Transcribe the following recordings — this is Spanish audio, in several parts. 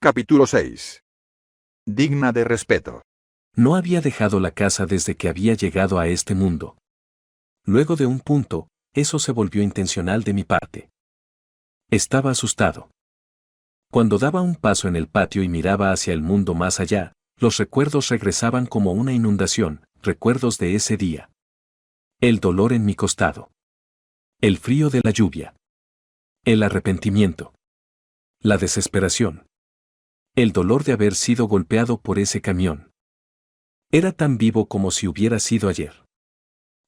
Capítulo 6. Digna de respeto. No había dejado la casa desde que había llegado a este mundo. Luego de un punto, eso se volvió intencional de mi parte. Estaba asustado. Cuando daba un paso en el patio y miraba hacia el mundo más allá, los recuerdos regresaban como una inundación, recuerdos de ese día. El dolor en mi costado. El frío de la lluvia. El arrepentimiento. La desesperación. El dolor de haber sido golpeado por ese camión. Era tan vivo como si hubiera sido ayer.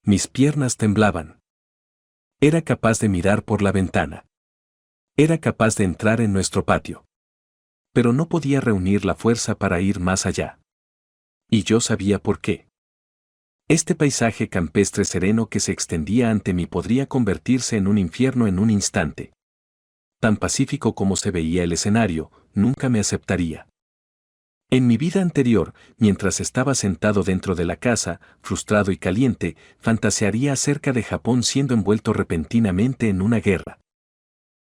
Mis piernas temblaban. Era capaz de mirar por la ventana. Era capaz de entrar en nuestro patio. Pero no podía reunir la fuerza para ir más allá. Y yo sabía por qué. Este paisaje campestre sereno que se extendía ante mí podría convertirse en un infierno en un instante. Tan pacífico como se veía el escenario, nunca me aceptaría. En mi vida anterior, mientras estaba sentado dentro de la casa, frustrado y caliente, fantasearía acerca de Japón siendo envuelto repentinamente en una guerra.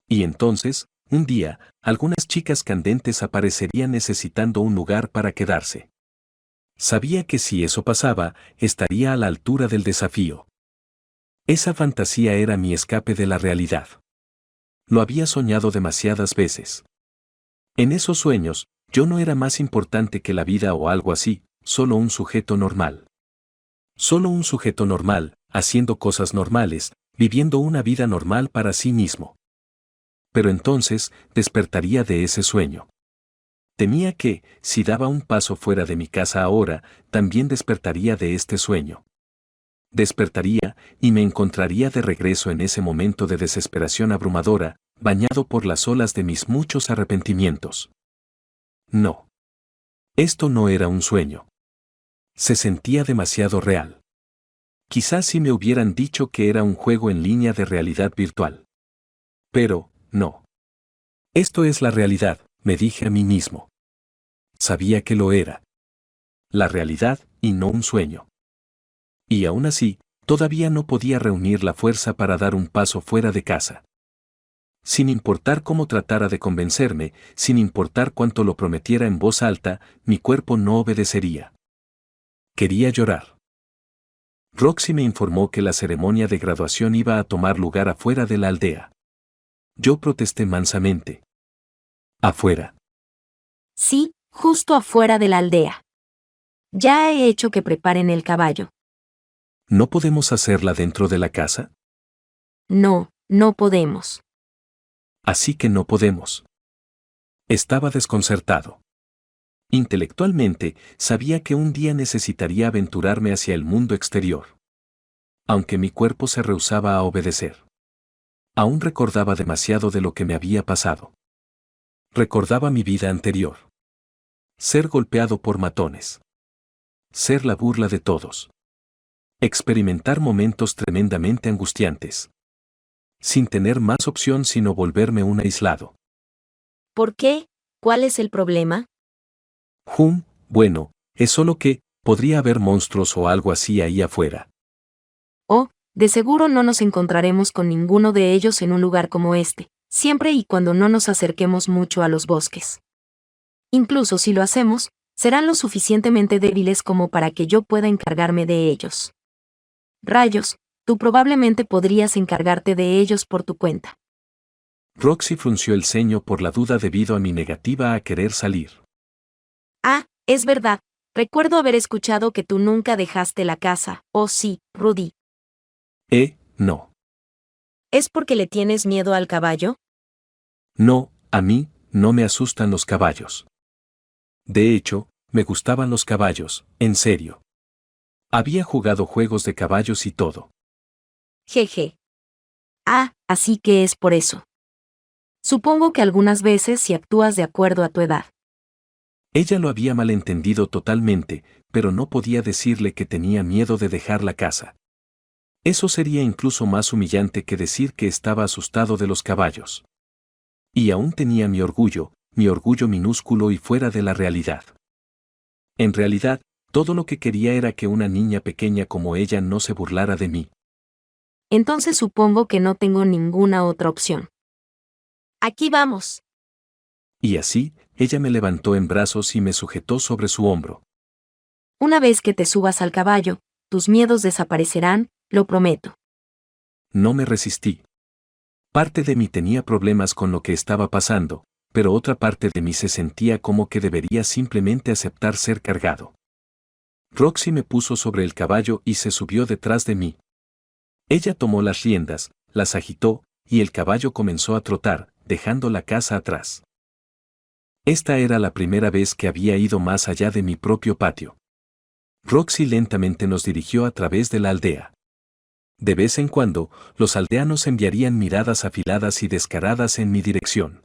Y entonces, un día, algunas chicas candentes aparecerían necesitando un lugar para quedarse. Sabía que si eso pasaba, estaría a la altura del desafío. Esa fantasía era mi escape de la realidad. Lo había soñado demasiadas veces. En esos sueños, yo no era más importante que la vida o algo así, solo un sujeto normal. Solo un sujeto normal, haciendo cosas normales, viviendo una vida normal para sí mismo. Pero entonces, despertaría de ese sueño. Temía que, si daba un paso fuera de mi casa ahora, también despertaría de este sueño. Despertaría, y me encontraría de regreso en ese momento de desesperación abrumadora, bañado por las olas de mis muchos arrepentimientos. No. Esto no era un sueño. Se sentía demasiado real. Quizás si me hubieran dicho que era un juego en línea de realidad virtual. Pero, no. Esto es la realidad, me dije a mí mismo. Sabía que lo era. La realidad, y no un sueño. Y aún así, todavía no podía reunir la fuerza para dar un paso fuera de casa. Sin importar cómo tratara de convencerme, sin importar cuánto lo prometiera en voz alta, mi cuerpo no obedecería. Quería llorar. Roxy me informó que la ceremonia de graduación iba a tomar lugar afuera de la aldea. Yo protesté mansamente. ¿Afuera? Sí, justo afuera de la aldea. Ya he hecho que preparen el caballo. ¿No podemos hacerla dentro de la casa? No, no podemos. Así que no podemos. Estaba desconcertado. Intelectualmente, sabía que un día necesitaría aventurarme hacia el mundo exterior. Aunque mi cuerpo se rehusaba a obedecer. Aún recordaba demasiado de lo que me había pasado. Recordaba mi vida anterior. Ser golpeado por matones. Ser la burla de todos. Experimentar momentos tremendamente angustiantes. Sin tener más opción sino volverme un aislado. ¿Por qué? ¿Cuál es el problema? Bueno, es solo que, podría haber monstruos o algo así ahí afuera. Oh, de seguro no nos encontraremos con ninguno de ellos en un lugar como este, siempre y cuando no nos acerquemos mucho a los bosques. Incluso si lo hacemos, serán lo suficientemente débiles como para que yo pueda encargarme de ellos. Rayos, tú probablemente podrías encargarte de ellos por tu cuenta. Roxy frunció el ceño por la duda debido a mi negativa a querer salir. Ah, es verdad. Recuerdo haber escuchado que tú nunca dejaste la casa. Oh sí, Rudy. No. ¿Es porque le tienes miedo al caballo? No, a mí, no me asustan los caballos. De hecho, me gustaban los caballos, en serio. Había jugado juegos de caballos y todo. Jeje. Ah, así que es por eso. Supongo que algunas veces si actúas de acuerdo a tu edad. Ella lo había malentendido totalmente, pero no podía decirle que tenía miedo de dejar la casa. Eso sería incluso más humillante que decir que estaba asustado de los caballos. Y aún tenía mi orgullo minúsculo y fuera de la realidad. En realidad, todo lo que quería era que una niña pequeña como ella no se burlara de mí. Entonces supongo que no tengo ninguna otra opción. Aquí vamos. Y así, ella me levantó en brazos y me sujetó sobre su hombro. Una vez que te subas al caballo, tus miedos desaparecerán, lo prometo. No me resistí. Parte de mí tenía problemas con lo que estaba pasando, pero otra parte de mí se sentía como que debería simplemente aceptar ser cargado. Roxy me puso sobre el caballo y se subió detrás de mí. Ella tomó las riendas, las agitó, y el caballo comenzó a trotar, dejando la casa atrás. Esta era la primera vez que había ido más allá de mi propio patio. Roxy lentamente nos dirigió a través de la aldea. De vez en cuando, los aldeanos enviarían miradas afiladas y descaradas en mi dirección.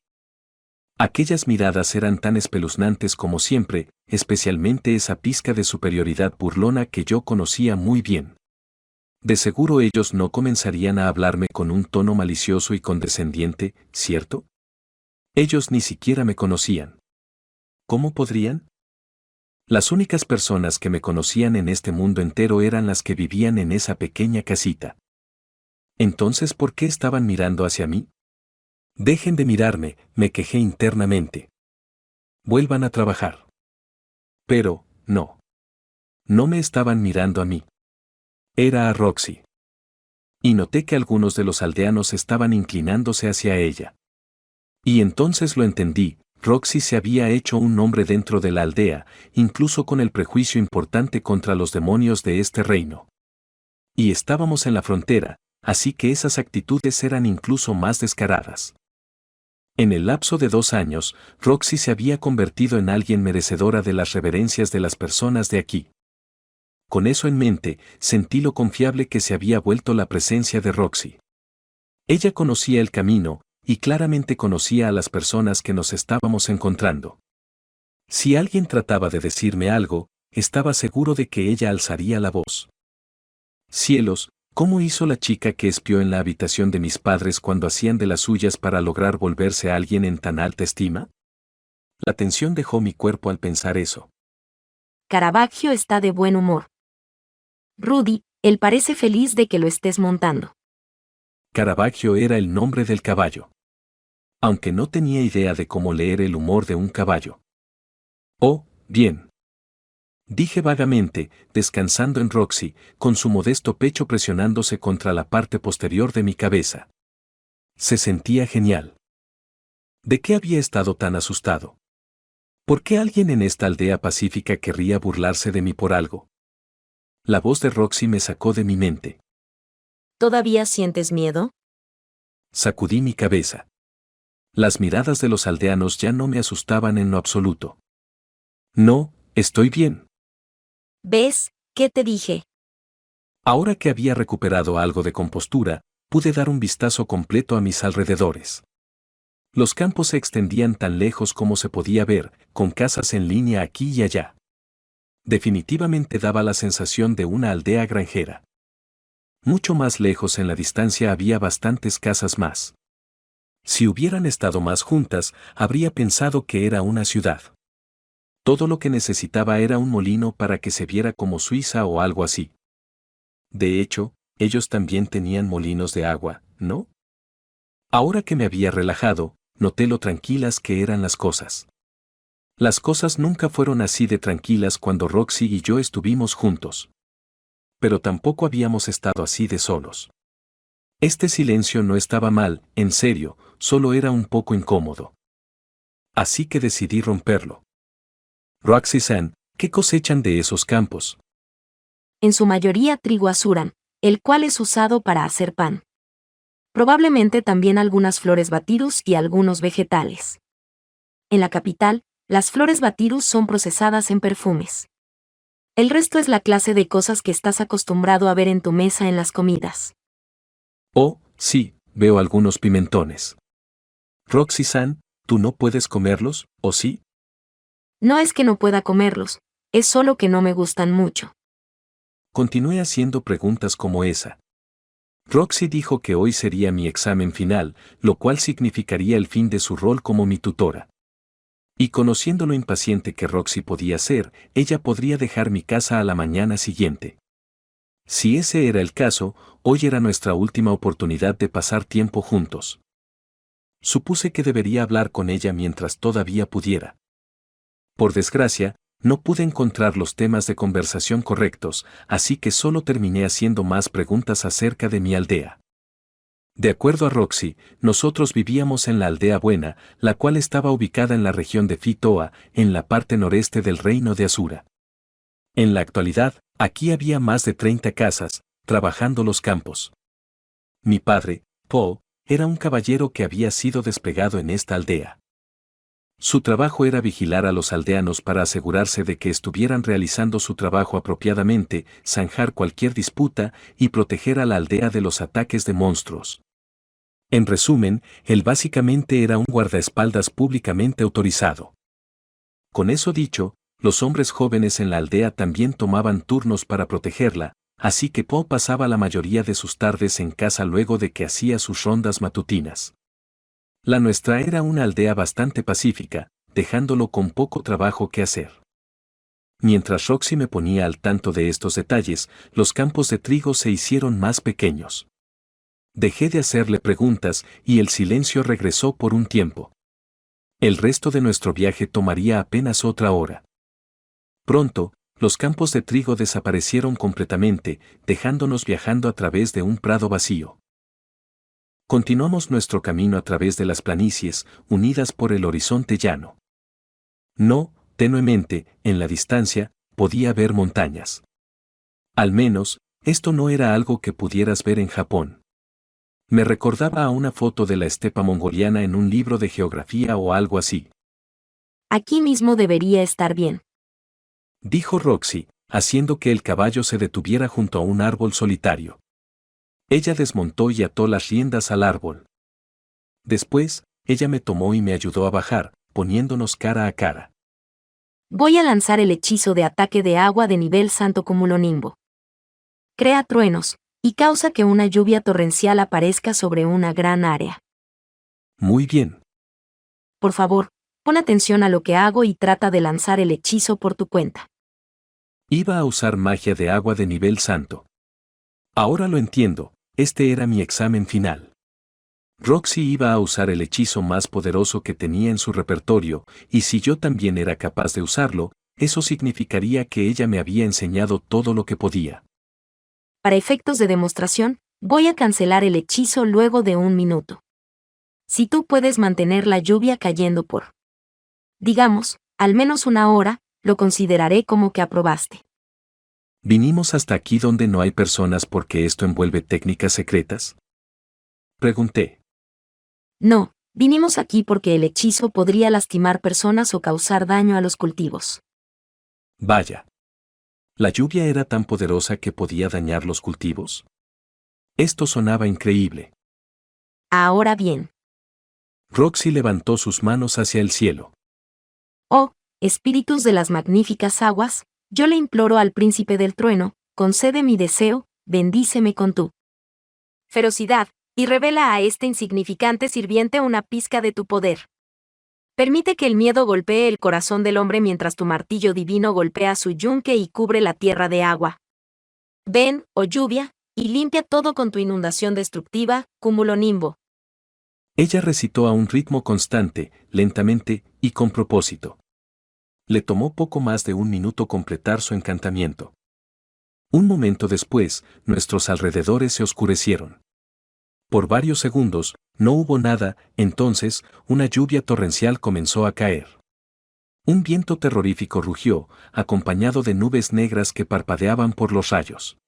Aquellas miradas eran tan espeluznantes como siempre, especialmente esa pizca de superioridad burlona que yo conocía muy bien. De seguro ellos no comenzarían a hablarme con un tono malicioso y condescendiente, ¿cierto? Ellos ni siquiera me conocían. ¿Cómo podrían? Las únicas personas que me conocían en este mundo entero eran las que vivían en esa pequeña casita. Entonces, ¿por qué estaban mirando hacia mí? Dejen de mirarme, me quejé internamente. Vuelvan a trabajar. Pero, no. No me estaban mirando a mí. Era a Roxy. Y noté que algunos de los aldeanos estaban inclinándose hacia ella. Y entonces lo entendí, Roxy se había hecho un nombre dentro de la aldea, incluso con el prejuicio importante contra los demonios de este reino. Y estábamos en la frontera, así que esas actitudes eran incluso más descaradas. En el lapso de 2 años, Roxy se había convertido en alguien merecedora de las reverencias de las personas de aquí. Con eso en mente, sentí lo confiable que se había vuelto la presencia de Roxy. Ella conocía el camino, y claramente conocía a las personas que nos estábamos encontrando. Si alguien trataba de decirme algo, estaba seguro de que ella alzaría la voz. Cielos, ¿cómo hizo la chica que espió en la habitación de mis padres cuando hacían de las suyas para lograr volverse a alguien en tan alta estima? La tensión dejó mi cuerpo al pensar eso. Caravaggio está de buen humor. Rudy, él parece feliz de que lo estés montando. Caravaggio era el nombre del caballo. Aunque no tenía idea de cómo leer el humor de un caballo. Oh, bien. Dije vagamente, descansando en Roxy, con su modesto pecho presionándose contra la parte posterior de mi cabeza. Se sentía genial. ¿De qué había estado tan asustado? ¿Por qué alguien en esta aldea pacífica querría burlarse de mí por algo? La voz de Roxy me sacó de mi mente. ¿Todavía sientes miedo? Sacudí mi cabeza. Las miradas de los aldeanos ya no me asustaban en lo absoluto. No, estoy bien. ¿Ves? ¿Qué te dije? Ahora que había recuperado algo de compostura, pude dar un vistazo completo a mis alrededores. Los campos se extendían tan lejos como se podía ver, con casas en línea aquí y allá. Definitivamente daba la sensación de una aldea granjera. Mucho más lejos en la distancia había bastantes casas más. Si hubieran estado más juntas, habría pensado que era una ciudad. Todo lo que necesitaba era un molino para que se viera como Suiza o algo así. De hecho, ellos también tenían molinos de agua, ¿no? Ahora que me había relajado, noté lo tranquilas que eran las cosas. Las cosas nunca fueron así de tranquilas cuando Roxy y yo estuvimos juntos. Pero tampoco habíamos estado así de solos. Este silencio no estaba mal, en serio, solo era un poco incómodo. Así que decidí romperlo. Roxy-san, ¿qué cosechan de esos campos? En su mayoría trigo azuran, el cual es usado para hacer pan. Probablemente también algunas flores batirus y algunos vegetales. En la capital, las flores batirus son procesadas en perfumes. El resto es la clase de cosas que estás acostumbrado a ver en tu mesa en las comidas. Oh, sí, veo algunos pimentones. Roxy-san, ¿tú no puedes comerlos, o sí? No es que no pueda comerlos, es solo que no me gustan mucho. Continué haciendo preguntas como esa. Roxy dijo que hoy sería mi examen final, lo cual significaría el fin de su rol como mi tutora. Y conociendo lo impaciente que Roxy podía ser, ella podría dejar mi casa a la mañana siguiente. Si ese era el caso, hoy era nuestra última oportunidad de pasar tiempo juntos. Supuse que debería hablar con ella mientras todavía pudiera. Por desgracia, no pude encontrar los temas de conversación correctos, así que solo terminé haciendo más preguntas acerca de mi aldea. De acuerdo a Roxy, nosotros vivíamos en la aldea Buena, la cual estaba ubicada en la región de Fitoa, en la parte noreste del reino de Asura. En la actualidad, aquí había más de 30 casas, trabajando los campos. Mi padre, Po, era un caballero que había sido desplegado en esta aldea. Su trabajo era vigilar a los aldeanos para asegurarse de que estuvieran realizando su trabajo apropiadamente, zanjar cualquier disputa y proteger a la aldea de los ataques de monstruos. En resumen, él básicamente era un guardaespaldas públicamente autorizado. Con eso dicho, los hombres jóvenes en la aldea también tomaban turnos para protegerla, así que Po pasaba la mayoría de sus tardes en casa luego de que hacía sus rondas matutinas. La nuestra era una aldea bastante pacífica, dejándolo con poco trabajo que hacer. Mientras Roxy me ponía al tanto de estos detalles, los campos de trigo se hicieron más pequeños. Dejé de hacerle preguntas y el silencio regresó por un tiempo. El resto de nuestro viaje tomaría apenas otra hora. Pronto, los campos de trigo desaparecieron completamente, dejándonos viajando a través de un prado vacío. Continuamos nuestro camino a través de las planicies, unidas por el horizonte llano. No, tenuemente, en la distancia, podía ver montañas. Al menos, esto no era algo que pudieras ver en Japón. Me recordaba a una foto de la estepa mongoliana en un libro de geografía o algo así. Aquí mismo debería estar bien, Dijo Roxy, haciendo que el caballo se detuviera junto a un árbol solitario. Ella desmontó y ató las riendas al árbol. Después, ella me tomó y me ayudó a bajar, poniéndonos cara a cara. Voy a lanzar el hechizo de ataque de agua de nivel Santo Cumulonimbo. Crea truenos, y causa que una lluvia torrencial aparezca sobre una gran área. Muy bien. Por favor, pon atención a lo que hago y trata de lanzar el hechizo por tu cuenta. Iba a usar magia de agua de nivel santo. Ahora lo entiendo, este era mi examen final. Roxy iba a usar el hechizo más poderoso que tenía en su repertorio, y si yo también era capaz de usarlo, eso significaría que ella me había enseñado todo lo que podía. Para efectos de demostración, voy a cancelar el hechizo luego de 1 minuto. Si tú puedes mantener la lluvia cayendo por, digamos, al menos 1 hora, lo consideraré como que aprobaste. ¿Vinimos hasta aquí donde no hay personas porque esto envuelve técnicas secretas? Pregunté. No, vinimos aquí porque el hechizo podría lastimar personas o causar daño a los cultivos. Vaya. ¿La lluvia era tan poderosa que podía dañar los cultivos? Esto sonaba increíble. Ahora bien. Roxy levantó sus manos hacia el cielo. Oh, espíritus de las magníficas aguas, yo le imploro al príncipe del trueno, concede mi deseo, bendíceme con tu ferocidad, y revela a este insignificante sirviente una pizca de tu poder. Permite que el miedo golpee el corazón del hombre mientras tu martillo divino golpea su yunque y cubre la tierra de agua. Ven, oh lluvia, y limpia todo con tu inundación destructiva, cumulonimbo. Ella recitó a un ritmo constante, lentamente y con propósito. Le tomó poco más de 1 minuto completar su encantamiento. Un momento después, nuestros alrededores se oscurecieron. Por varios segundos, no hubo nada, entonces, una lluvia torrencial comenzó a caer. Un viento terrorífico rugió, acompañado de nubes negras que parpadeaban por los rayos.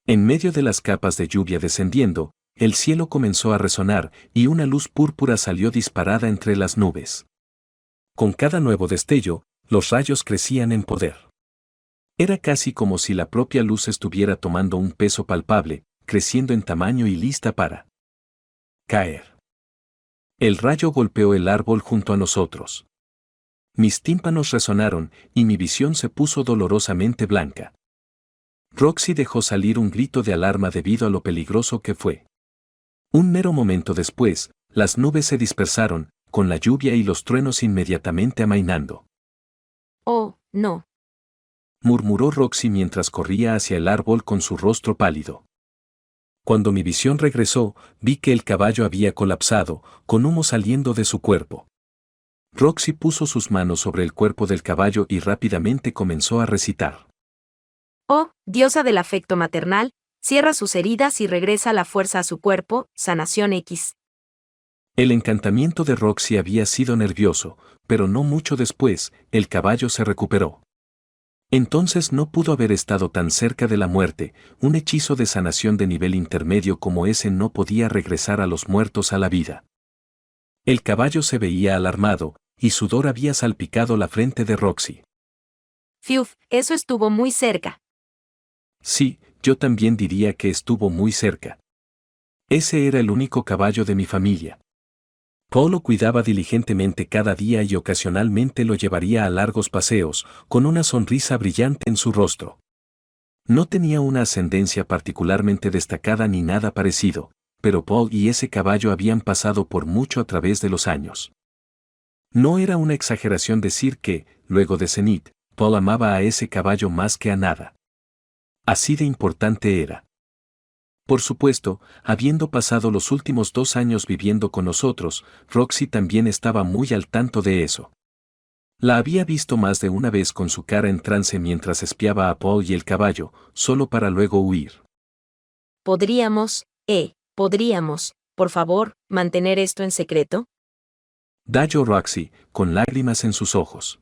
En medio de las capas de lluvia descendiendo, el cielo comenzó a resonar y una luz púrpura salió disparada entre las nubes. Con cada nuevo destello, los rayos crecían en poder. Era casi como si la propia luz estuviera tomando un peso palpable, creciendo en tamaño y lista para caer. El rayo golpeó el árbol junto a nosotros. Mis tímpanos resonaron y mi visión se puso dolorosamente blanca. Roxy dejó salir un grito de alarma debido a lo peligroso que fue. Un mero momento después, las nubes se dispersaron, con la lluvia y los truenos inmediatamente amainando. Oh, no. Murmuró Roxy mientras corría hacia el árbol con su rostro pálido. Cuando mi visión regresó, vi que el caballo había colapsado, con humo saliendo de su cuerpo. Roxy puso sus manos sobre el cuerpo del caballo y rápidamente comenzó a recitar. Oh, diosa del afecto maternal, cierra sus heridas y regresa la fuerza a su cuerpo, sanación X. El encantamiento de Roxy había sido nervioso, pero no mucho después, el caballo se recuperó. Entonces no pudo haber estado tan cerca de la muerte, un hechizo de sanación de nivel intermedio como ese no podía regresar a los muertos a la vida. El caballo se veía alarmado, y sudor había salpicado la frente de Roxy. Fiuf, eso estuvo muy cerca. Sí, yo también diría que estuvo muy cerca. Ese era el único caballo de mi familia. Paul lo cuidaba diligentemente cada día y ocasionalmente lo llevaría a largos paseos, con una sonrisa brillante en su rostro. No tenía una ascendencia particularmente destacada ni nada parecido, pero Paul y ese caballo habían pasado por mucho a través de los años. No era una exageración decir que, luego de Zenith, Paul amaba a ese caballo más que a nada. Así de importante era. Por supuesto, habiendo pasado los últimos 2 años viviendo con nosotros, Roxy también estaba muy al tanto de eso. La había visto más de una vez con su cara en trance mientras espiaba a Paul y el caballo, solo para luego huir. Podríamos, por favor, mantener esto en secreto. Dalló Roxy, con lágrimas en sus ojos.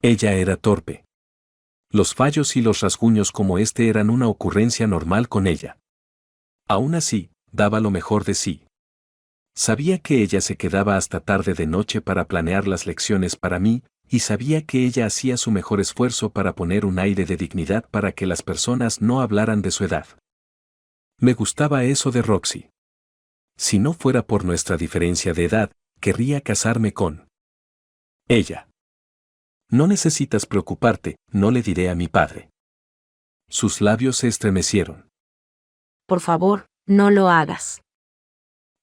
Ella era torpe. Los fallos y los rasguños como este eran una ocurrencia normal con ella. Aún así, daba lo mejor de sí. Sabía que ella se quedaba hasta tarde de noche para planear las lecciones para mí, y sabía que ella hacía su mejor esfuerzo para poner un aire de dignidad para que las personas no hablaran de su edad. Me gustaba eso de Roxy. Si no fuera por nuestra diferencia de edad, querría casarme con ella. No necesitas preocuparte, no le diré a mi padre. Sus labios se estremecieron. Por favor, no lo hagas.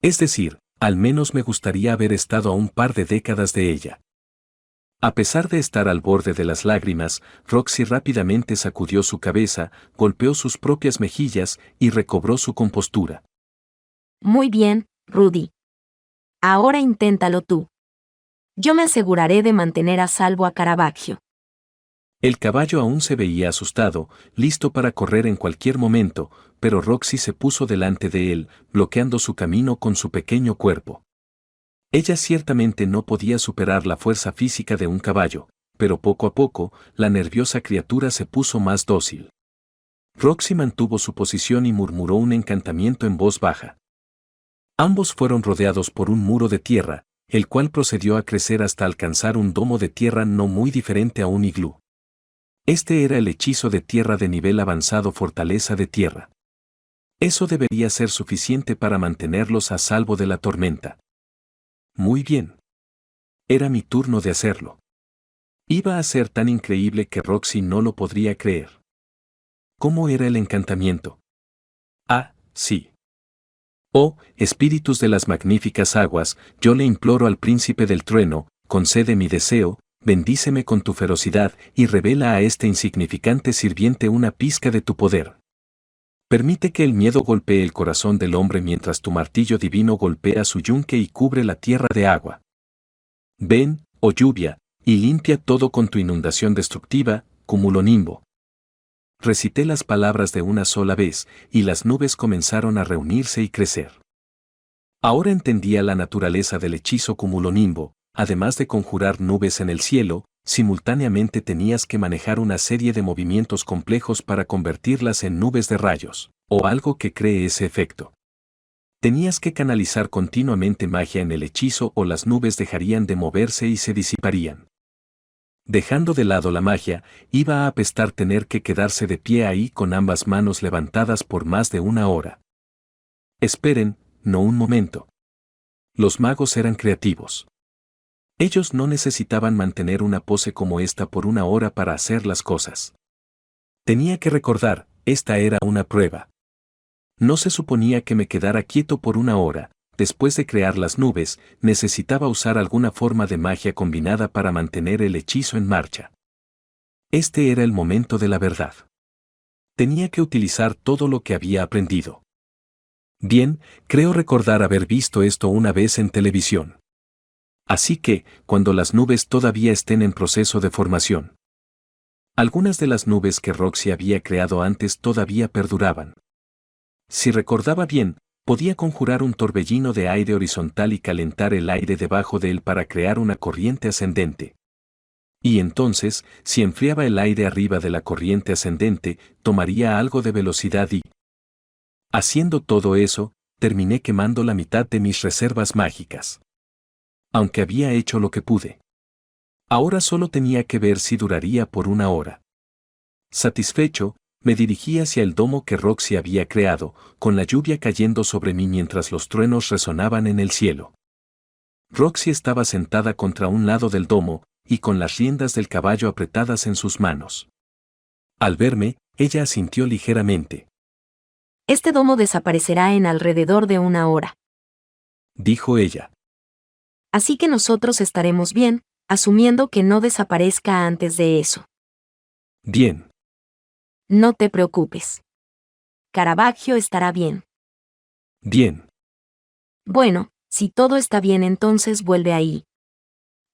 Es decir, al menos me gustaría haber estado a un par de décadas de ella. A pesar de estar al borde de las lágrimas, Roxy rápidamente sacudió su cabeza, golpeó sus propias mejillas y recobró su compostura. Muy bien, Rudy. Ahora inténtalo tú. Yo me aseguraré de mantener a salvo a Caravaggio. El caballo aún se veía asustado, listo para correr en cualquier momento, pero Roxy se puso delante de él, bloqueando su camino con su pequeño cuerpo. Ella ciertamente no podía superar la fuerza física de un caballo, pero poco a poco, la nerviosa criatura se puso más dócil. Roxy mantuvo su posición y murmuró un encantamiento en voz baja. Ambos fueron rodeados por un muro de tierra, el cual procedió a crecer hasta alcanzar un domo de tierra no muy diferente a un iglú. Este era el hechizo de tierra de nivel avanzado fortaleza de tierra. Eso debería ser suficiente para mantenerlos a salvo de la tormenta. Muy bien. Era mi turno de hacerlo. Iba a ser tan increíble que Roxy no lo podría creer. ¿Cómo era el encantamiento? Ah, sí. Oh, espíritus de las magníficas aguas, yo le imploro al príncipe del trueno, concede mi deseo, bendíceme con tu ferocidad y revela a este insignificante sirviente una pizca de tu poder. Permite que el miedo golpee el corazón del hombre mientras tu martillo divino golpea su yunque y cubre la tierra de agua. Ven, oh lluvia, y limpia todo con tu inundación destructiva, cumulonimbo. Recité las palabras de una sola vez, y las nubes comenzaron a reunirse y crecer. Ahora entendía la naturaleza del hechizo cumulonimbo. Además de conjurar nubes en el cielo, simultáneamente tenías que manejar una serie de movimientos complejos para convertirlas en nubes de rayos, o algo que cree ese efecto. Tenías que canalizar continuamente magia en el hechizo o las nubes dejarían de moverse y se disiparían. Dejando de lado la magia, iba a apestar tener que quedarse de pie ahí con ambas manos levantadas por más de una hora. Esperen, no un momento. Los magos eran creativos. Ellos no necesitaban mantener una pose como esta por una hora para hacer las cosas. Tenía que recordar, esta era una prueba. No se suponía que me quedara quieto por una hora. Después de crear las nubes, necesitaba usar alguna forma de magia combinada para mantener el hechizo en marcha. Este era el momento de la verdad. Tenía que utilizar todo lo que había aprendido. Bien, creo recordar haber visto esto una vez en televisión. Así que, cuando las nubes todavía estén en proceso de formación. Algunas de las nubes que Roxy había creado antes todavía perduraban. Si recordaba bien, podía conjurar un torbellino de aire horizontal y calentar el aire debajo de él para crear una corriente ascendente. Y entonces, si enfriaba el aire arriba de la corriente ascendente, tomaría algo de velocidad y... Haciendo todo eso, terminé quemando la mitad de mis reservas mágicas. Aunque había hecho lo que pude. Ahora solo tenía que ver si duraría por una hora. Satisfecho, me dirigí hacia el domo que Roxy había creado, con la lluvia cayendo sobre mí mientras los truenos resonaban en el cielo. Roxy estaba sentada contra un lado del domo, y con las riendas del caballo apretadas en sus manos. Al verme, ella asintió ligeramente. Este domo desaparecerá en alrededor de una hora. Dijo ella. Así que nosotros estaremos bien, asumiendo que no desaparezca antes de eso. Bien. No te preocupes. Caravaggio estará bien. Bien. Bueno, si todo está bien entonces vuelve ahí.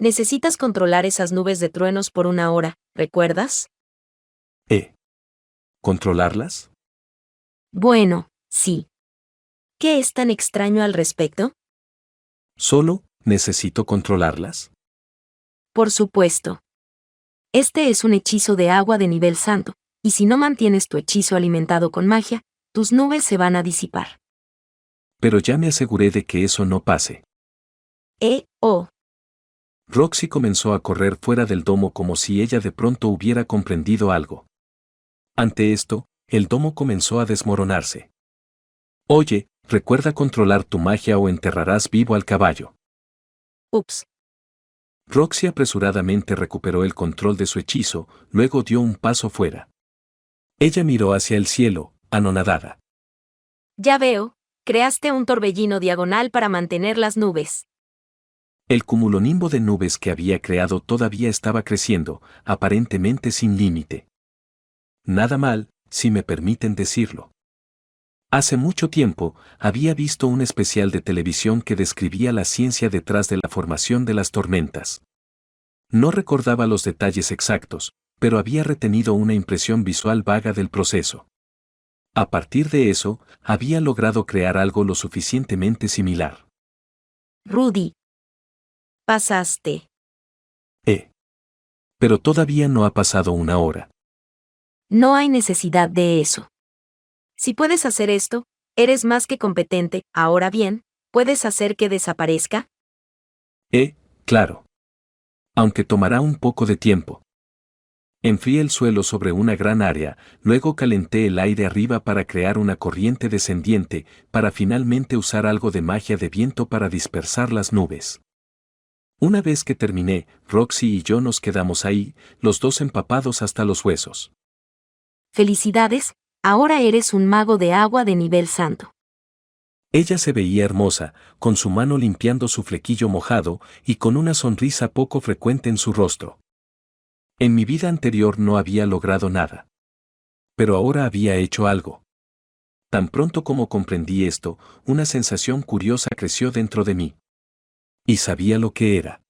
Necesitas controlar esas nubes de truenos por una hora, ¿recuerdas? ¿Controlarlas? Bueno, sí. ¿Qué es tan extraño al respecto? ¿Solo necesito controlarlas? Por supuesto. Este es un hechizo de agua de nivel santo, y si no mantienes tu hechizo alimentado con magia, tus nubes se van a disipar. Pero ya me aseguré de que eso no pase. Oh. Roxy comenzó a correr fuera del domo como si ella de pronto hubiera comprendido algo. Ante esto, el domo comenzó a desmoronarse. Oye, recuerda controlar tu magia o enterrarás vivo al caballo. Ups. Roxy apresuradamente recuperó el control de su hechizo, luego dio un paso fuera. Ella miró hacia el cielo, anonadada. Ya veo, creaste un torbellino diagonal para mantener las nubes. El cumulonimbo de nubes que había creado todavía estaba creciendo, aparentemente sin límite. Nada mal, si me permiten decirlo. Hace mucho tiempo, había visto un especial de televisión que describía la ciencia detrás de la formación de las tormentas. No recordaba los detalles exactos, pero había retenido una impresión visual vaga del proceso. A partir de eso, había logrado crear algo lo suficientemente similar. Rudy. Pasaste. Pero todavía no ha pasado una hora. No hay necesidad de eso. Si puedes hacer esto, eres más que competente. Ahora bien, ¿puedes hacer que desaparezca? Claro. Aunque tomará un poco de tiempo. Enfrié el suelo sobre una gran área, luego calenté el aire arriba para crear una corriente descendiente, para finalmente usar algo de magia de viento para dispersar las nubes. Una vez que terminé, Roxy y yo nos quedamos ahí, los dos empapados hasta los huesos. Felicidades, ahora eres un mago de agua de nivel santo. Ella se veía hermosa, con su mano limpiando su flequillo mojado y con una sonrisa poco frecuente en su rostro. En mi vida anterior no había logrado nada. Pero ahora había hecho algo. Tan pronto como comprendí esto, una sensación curiosa creció dentro de mí. Y sabía lo que era.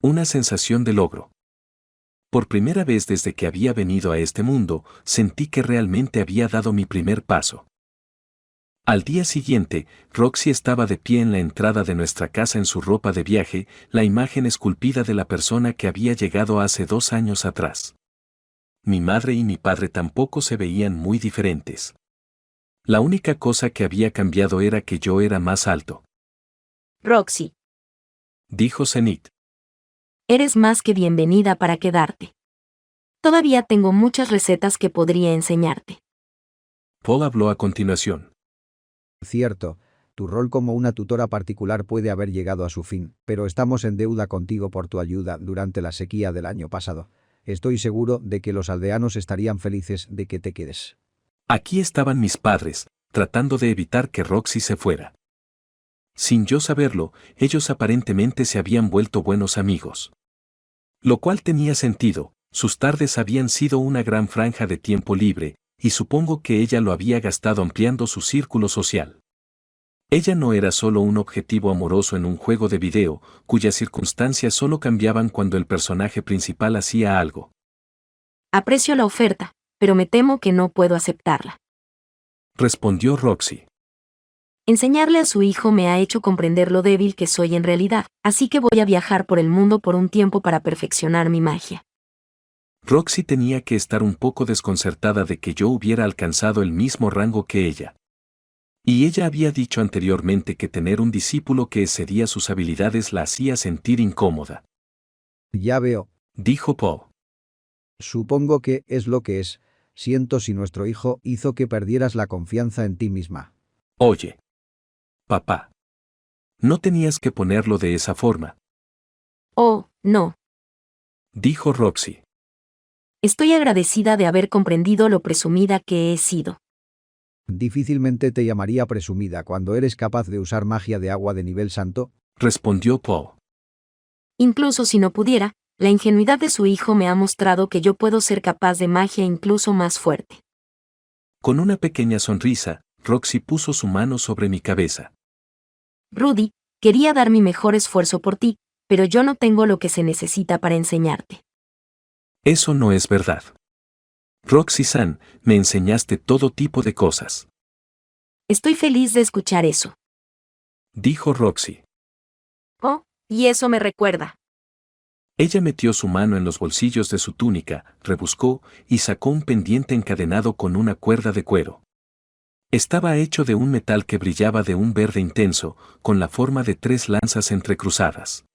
Una sensación de logro. Por primera vez desde que había venido a este mundo, sentí que realmente había dado mi primer paso. Al día siguiente, Roxy estaba de pie en la entrada de nuestra casa en su ropa de viaje, la imagen esculpida de la persona que había llegado hace 2 años atrás. Mi madre y mi padre tampoco se veían muy diferentes. La única cosa que había cambiado era que yo era más alto. Roxy. Dijo Zenith. Eres más que bienvenida para quedarte. Todavía tengo muchas recetas que podría enseñarte. Paul habló a continuación. Cierto, tu rol como una tutora particular puede haber llegado a su fin, pero estamos en deuda contigo por tu ayuda durante la sequía del año pasado. Estoy seguro de que los aldeanos estarían felices de que te quedes. Aquí estaban mis padres, tratando de evitar que Roxy se fuera. Sin yo saberlo, ellos aparentemente se habían vuelto buenos amigos. Lo cual tenía sentido, sus tardes habían sido una gran franja de tiempo libre, y supongo que ella lo había gastado ampliando su círculo social. Ella no era solo un objetivo amoroso en un juego de video, cuyas circunstancias solo cambiaban cuando el personaje principal hacía algo. Aprecio la oferta, pero me temo que no puedo aceptarla. Respondió Roxy. Enseñarle a su hijo me ha hecho comprender lo débil que soy en realidad, así que voy a viajar por el mundo por un tiempo para perfeccionar mi magia. Roxy tenía que estar un poco desconcertada de que yo hubiera alcanzado el mismo rango que ella. Y ella había dicho anteriormente que tener un discípulo que excedía sus habilidades la hacía sentir incómoda. Ya veo. Dijo Poe. Supongo que es lo que es. Siento si nuestro hijo hizo que perdieras la confianza en ti misma. Oye. Papá. No tenías que ponerlo de esa forma. Oh, no. Dijo Roxy. Estoy agradecida de haber comprendido lo presumida que he sido. Difícilmente te llamaría presumida cuando eres capaz de usar magia de agua de nivel santo. Respondió Poe. Incluso si no pudiera, la ingenuidad de su hijo me ha mostrado que yo puedo ser capaz de magia incluso más fuerte. Con una pequeña sonrisa, Roxy puso su mano sobre mi cabeza. Rudy, quería dar mi mejor esfuerzo por ti, pero yo no tengo lo que se necesita para enseñarte. Eso no es verdad. Roxy-san, me enseñaste todo tipo de cosas. Estoy feliz de escuchar eso. Dijo Roxy. Oh, y eso me recuerda. Ella metió su mano en los bolsillos de su túnica, rebuscó y sacó un pendiente encadenado con una cuerda de cuero. Estaba hecho de un metal que brillaba de un verde intenso, con la forma de 3 lanzas entrecruzadas.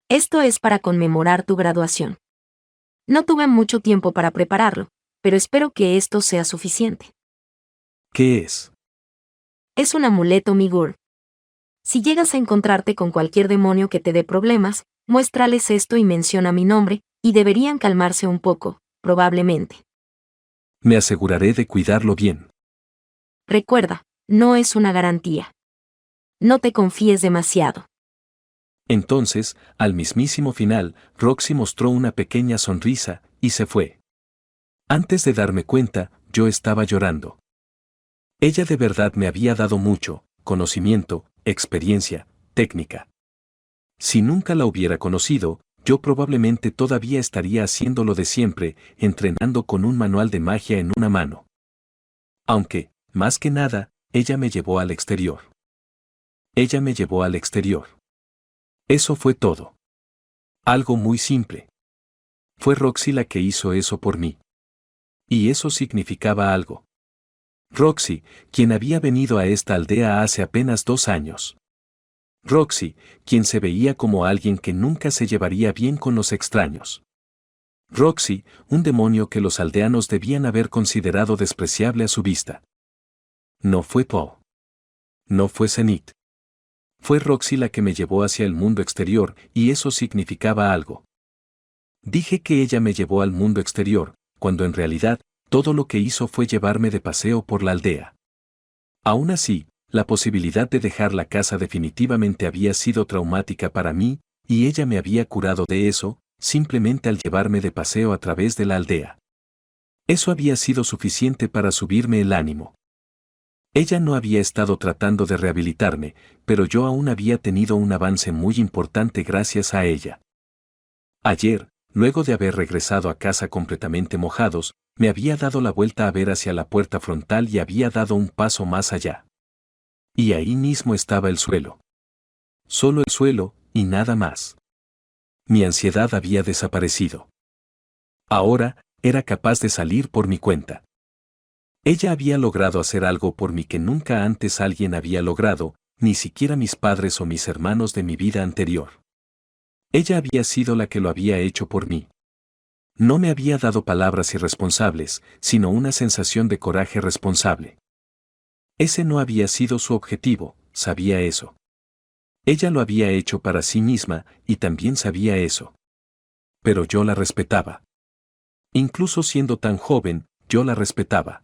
Esto es para conmemorar tu graduación. No tuve mucho tiempo para prepararlo, pero espero que esto sea suficiente. ¿Qué es? Es un amuleto Migur. Si llegas a encontrarte con cualquier demonio que te dé problemas, muéstrales esto y menciona mi nombre, y deberían calmarse un poco, probablemente. Me aseguraré de cuidarlo bien. Recuerda, no es una garantía. No te confíes demasiado. Entonces, al mismísimo final, Roxy mostró una pequeña sonrisa y se fue. Antes de darme cuenta, yo estaba llorando. Ella de verdad me había dado mucho, conocimiento, experiencia, técnica. Si nunca la hubiera conocido, yo probablemente todavía estaría haciendo lo de siempre, entrenando con un manual de magia en una mano. Aunque, más que nada, ella me llevó al exterior. Ella me llevó al exterior. Eso fue todo. Algo muy simple. Fue Roxy la que hizo eso por mí. Y eso significaba algo. Roxy, quien había venido a esta aldea hace apenas 2 años. Roxy, quien se veía como alguien que nunca se llevaría bien con los extraños. Roxy, un demonio que los aldeanos debían haber considerado despreciable a su vista. No fue Poe. No fue Zenith. Fue Roxy la que me llevó hacia el mundo exterior, y eso significaba algo. Dije que ella me llevó al mundo exterior, cuando en realidad, todo lo que hizo fue llevarme de paseo por la aldea. Aún así, la posibilidad de dejar la casa definitivamente había sido traumática para mí, y ella me había curado de eso, simplemente al llevarme de paseo a través de la aldea. Eso había sido suficiente para subirme el ánimo. Ella no había estado tratando de rehabilitarme, pero yo aún había tenido un avance muy importante gracias a ella. Ayer, luego de haber regresado a casa completamente mojados, me había dado la vuelta a ver hacia la puerta frontal y había dado un paso más allá. Y ahí mismo estaba el suelo. Solo el suelo, y nada más. Mi ansiedad había desaparecido. Ahora, era capaz de salir por mi cuenta. Ella había logrado hacer algo por mí que nunca antes alguien había logrado, ni siquiera mis padres o mis hermanos de mi vida anterior. Ella había sido la que lo había hecho por mí. No me había dado palabras irresponsables, sino una sensación de coraje responsable. Ese no había sido su objetivo, sabía eso. Ella lo había hecho para sí misma, y también sabía eso. Pero yo la respetaba. Incluso siendo tan joven, yo la respetaba.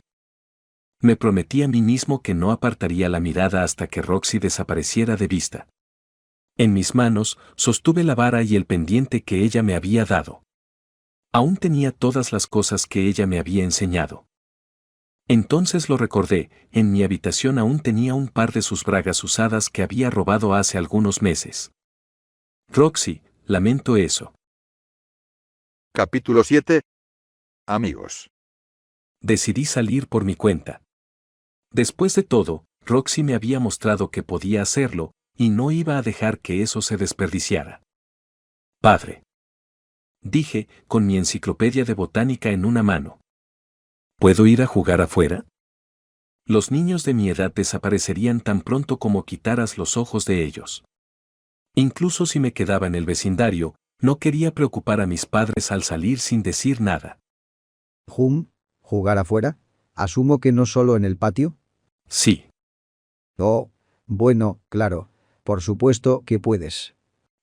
Me prometí a mí mismo que no apartaría la mirada hasta que Roxy desapareciera de vista. En mis manos, sostuve la vara y el pendiente que ella me había dado. Aún tenía todas las cosas que ella me había enseñado. Entonces lo recordé, en mi habitación aún tenía un par de sus bragas usadas que había robado hace algunos meses. Roxy, lamento eso. Capítulo 7. Amigos. Decidí salir por mi cuenta. Después de todo, Roxy me había mostrado que podía hacerlo, y no iba a dejar que eso se desperdiciara. Padre. Dije, con mi enciclopedia de botánica en una mano. ¿Puedo ir a jugar afuera? Los niños de mi edad desaparecerían tan pronto como quitaras los ojos de ellos. Incluso si me quedaba en el vecindario, no quería preocupar a mis padres al salir sin decir nada. ¿Jugar afuera? Asumo que no solo en el patio. Sí. Oh, bueno, claro. Por supuesto que puedes.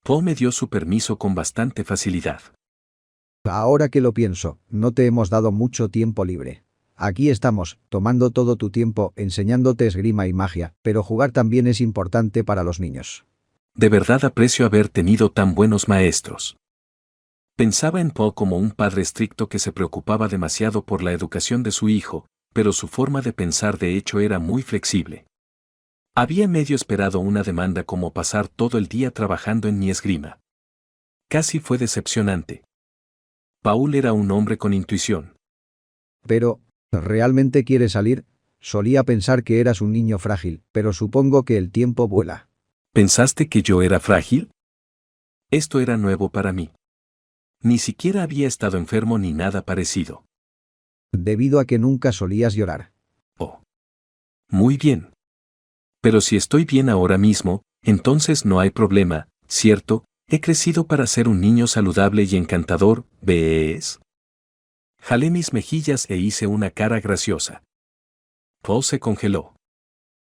Paul me dio su permiso con bastante facilidad. Ahora que lo pienso, no te hemos dado mucho tiempo libre. Aquí estamos, tomando todo tu tiempo, enseñándote esgrima y magia, pero jugar también es importante para los niños. De verdad aprecio haber tenido tan buenos maestros. Pensaba en Paul como un padre estricto que se preocupaba demasiado por la educación de su hijo, pero su forma de pensar de hecho era muy flexible. Había medio esperado una demanda como pasar todo el día trabajando en mi esgrima. Casi fue decepcionante. Paul era un hombre con intuición. Pero, ¿realmente quieres salir? Solía pensar que eras un niño frágil, pero supongo que el tiempo vuela. ¿Pensaste que yo era frágil? Esto era nuevo para mí. Ni siquiera había estado enfermo ni nada parecido. Debido a que nunca solías llorar. Oh. Muy bien. Pero si estoy bien ahora mismo, entonces no hay problema, ¿cierto? He crecido para ser un niño saludable y encantador, ¿ves? Jalé mis mejillas e hice una cara graciosa. Paul se congeló.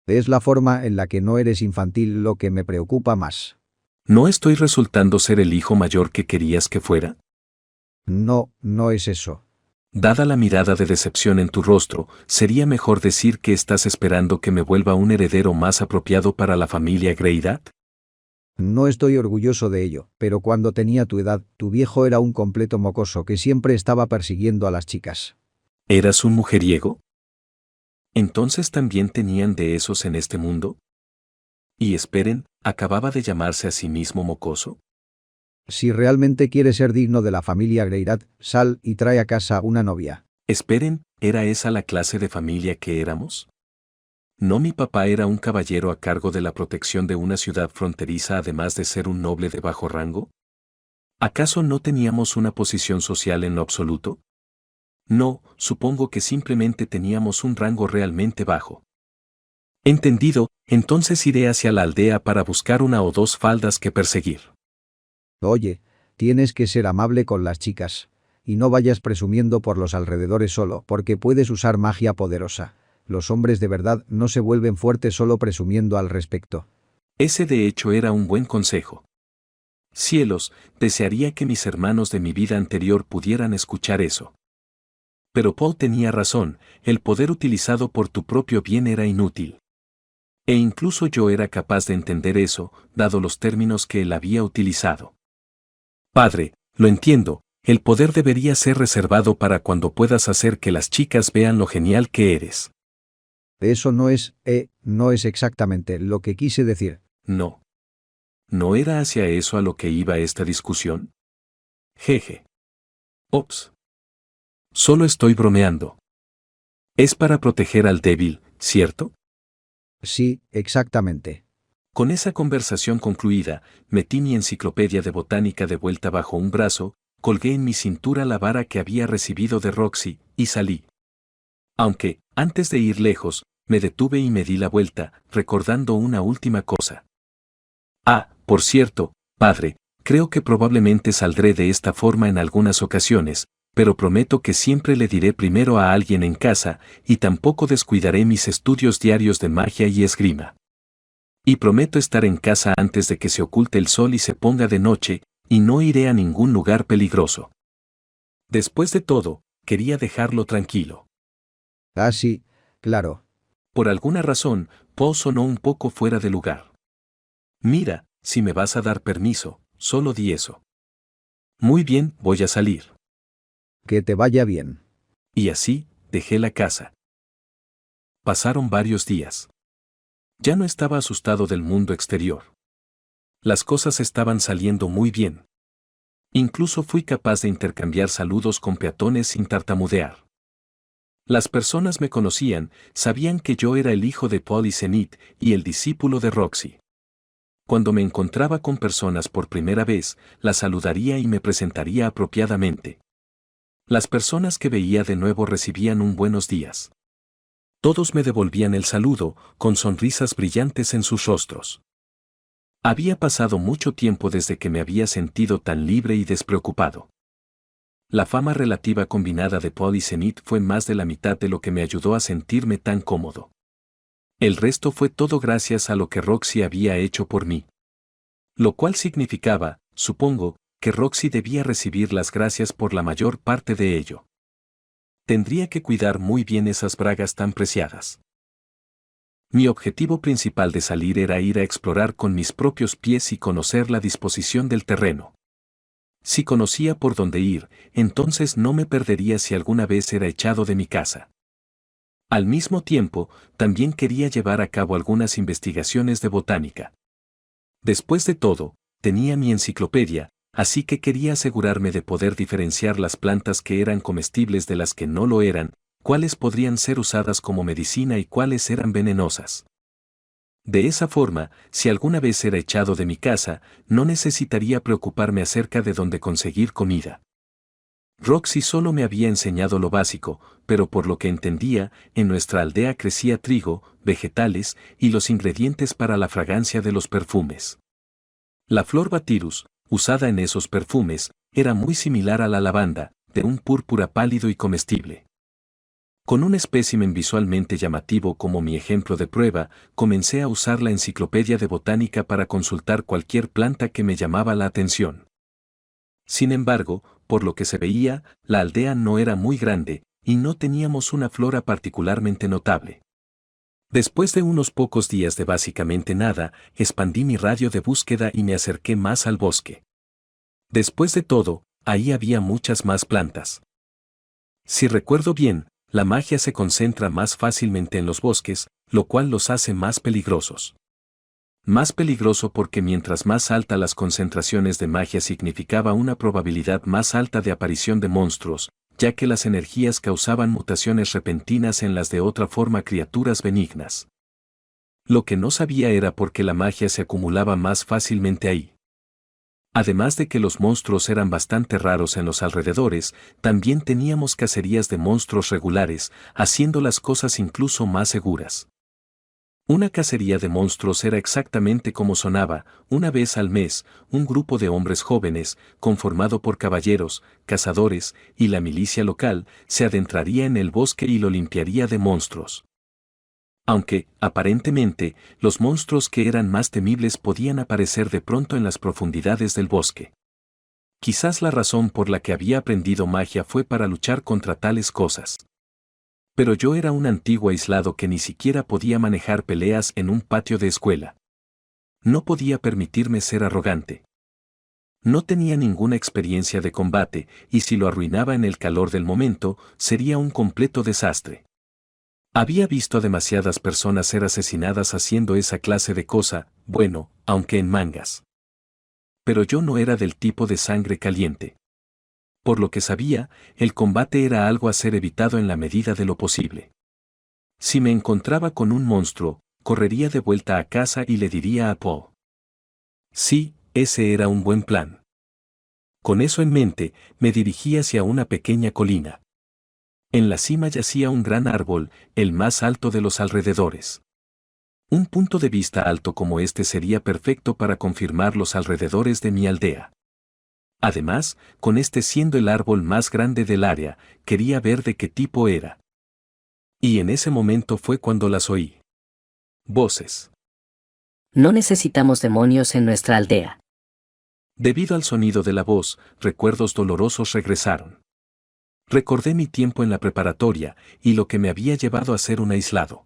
Es la forma en la que no eres infantil lo que me preocupa más. ¿No estoy resultando ser el hijo mayor que querías que fuera? No, no es eso. Dada la mirada de decepción en tu rostro, sería mejor decir que estás esperando que me vuelva un heredero más apropiado para la familia Greyrat. No estoy orgulloso de ello, pero cuando tenía tu edad, tu viejo era un completo mocoso que siempre estaba persiguiendo a las chicas. ¿Eras un mujeriego? ¿Entonces también tenían de esos en este mundo? Y esperen, ¿acababa de llamarse a sí mismo mocoso? Si realmente quieres ser digno de la familia Greyrat, sal y trae a casa una novia. Esperen, ¿era esa la clase de familia que éramos? ¿No mi papá era un caballero a cargo de la protección de una ciudad fronteriza además de ser un noble de bajo rango? ¿Acaso no teníamos una posición social en lo absoluto? No, supongo que simplemente teníamos un rango realmente bajo. Entendido, entonces iré hacia la aldea para buscar una o dos faldas que perseguir. Oye, tienes que ser amable con las chicas. Y no vayas presumiendo por los alrededores solo, porque puedes usar magia poderosa. Los hombres de verdad no se vuelven fuertes solo presumiendo al respecto. Ese de hecho era un buen consejo. Cielos, desearía que mis hermanos de mi vida anterior pudieran escuchar eso. Pero Paul tenía razón, el poder utilizado por tu propio bien era inútil. E incluso yo era capaz de entender eso, dado los términos que él había utilizado. Padre, lo entiendo, el poder debería ser reservado para cuando puedas hacer que las chicas vean lo genial que eres. Eso no es exactamente lo que quise decir. No. ¿No era hacia eso a lo que iba esta discusión? Jeje. Ops. Solo estoy bromeando. Es para proteger al débil, ¿cierto? Sí, exactamente. Con esa conversación concluida, metí mi enciclopedia de botánica de vuelta bajo un brazo, colgué en mi cintura la vara que había recibido de Roxy, y salí. Aunque, antes de ir lejos, me detuve y me di la vuelta, recordando una última cosa. Ah, por cierto, padre, creo que probablemente saldré de esta forma en algunas ocasiones, pero prometo que siempre le diré primero a alguien en casa, y tampoco descuidaré mis estudios diarios de magia y esgrima. Y prometo estar en casa antes de que se oculte el sol y se ponga de noche, y no iré a ningún lugar peligroso. Después de todo, quería dejarlo tranquilo. Ah, sí, claro. Por alguna razón, Paul sonó un poco fuera de lugar. Mira, si me vas a dar permiso, solo di eso. Muy bien, voy a salir. Que te vaya bien. Y así, dejé la casa. Pasaron varios días. Ya no estaba asustado del mundo exterior. Las cosas estaban saliendo muy bien. Incluso fui capaz de intercambiar saludos con peatones sin tartamudear. Las personas me conocían, sabían que yo era el hijo de Paul y Zenith y el discípulo de Roxy. Cuando me encontraba con personas por primera vez, las saludaría y me presentaría apropiadamente. Las personas que veía de nuevo recibían un buenos días. Todos me devolvían el saludo, con sonrisas brillantes en sus rostros. Había pasado mucho tiempo desde que me había sentido tan libre y despreocupado. La fama relativa combinada de Paul y Zenith fue más de la mitad de lo que me ayudó a sentirme tan cómodo. El resto fue todo gracias a lo que Roxy había hecho por mí. Lo cual significaba, supongo, que Roxy debía recibir las gracias por la mayor parte de ello. Tendría que cuidar muy bien esas bragas tan preciadas. Mi objetivo principal de salir era ir a explorar con mis propios pies y conocer la disposición del terreno. Si conocía por dónde ir, entonces no me perdería si alguna vez era echado de mi casa. Al mismo tiempo, también quería llevar a cabo algunas investigaciones de botánica. Después de todo, tenía mi enciclopedia, así que quería asegurarme de poder diferenciar las plantas que eran comestibles de las que no lo eran, cuáles podrían ser usadas como medicina y cuáles eran venenosas. De esa forma, si alguna vez era echado de mi casa, no necesitaría preocuparme acerca de dónde conseguir comida. Roxy solo me había enseñado lo básico, pero por lo que entendía, en nuestra aldea crecía trigo, vegetales y los ingredientes para la fragancia de los perfumes. La flor Bathyrus, usada en esos perfumes, era muy similar a la lavanda, de un púrpura pálido y comestible. Con un espécimen visualmente llamativo como mi ejemplo de prueba, comencé a usar la enciclopedia de botánica para consultar cualquier planta que me llamaba la atención. Sin embargo, por lo que se veía, la aldea no era muy grande, y no teníamos una flora particularmente notable. Después de unos pocos días de básicamente nada, expandí mi radio de búsqueda y me acerqué más al bosque. Después de todo, ahí había muchas más plantas. Si recuerdo bien, la magia se concentra más fácilmente en los bosques, lo cual los hace más peligrosos. Más peligroso porque mientras más alta las concentraciones de magia significaba una probabilidad más alta de aparición de monstruos, ya que las energías causaban mutaciones repentinas en las de otra forma criaturas benignas. Lo que no sabía era por qué la magia se acumulaba más fácilmente ahí. Además de que los monstruos eran bastante raros en los alrededores, también teníamos cacerías de monstruos regulares, haciendo las cosas incluso más seguras. Una cacería de monstruos era exactamente como sonaba: una vez al mes, un grupo de hombres jóvenes, conformado por caballeros, cazadores y la milicia local, se adentraría en el bosque y lo limpiaría de monstruos. Aunque, aparentemente, los monstruos que eran más temibles podían aparecer de pronto en las profundidades del bosque. Quizás la razón por la que había aprendido magia fue para luchar contra tales cosas. Pero yo era un antiguo aislado que ni siquiera podía manejar peleas en un patio de escuela. No podía permitirme ser arrogante. No tenía ninguna experiencia de combate, y si lo arruinaba en el calor del momento, sería un completo desastre. Había visto a demasiadas personas ser asesinadas haciendo esa clase de cosa, bueno, aunque en mangas. Pero yo no era del tipo de sangre caliente. Por lo que sabía, el combate era algo a ser evitado en la medida de lo posible. Si me encontraba con un monstruo, correría de vuelta a casa y le diría a Poe. Sí, ese era un buen plan. Con eso en mente, me dirigí hacia una pequeña colina. En la cima yacía un gran árbol, el más alto de los alrededores. Un punto de vista alto como este sería perfecto para confirmar los alrededores de mi aldea. Además, con este siendo el árbol más grande del área, quería ver de qué tipo era. Y en ese momento fue cuando las oí. Voces. No necesitamos demonios en nuestra aldea. Debido al sonido de la voz, recuerdos dolorosos regresaron. Recordé mi tiempo en la preparatoria y lo que me había llevado a ser un aislado.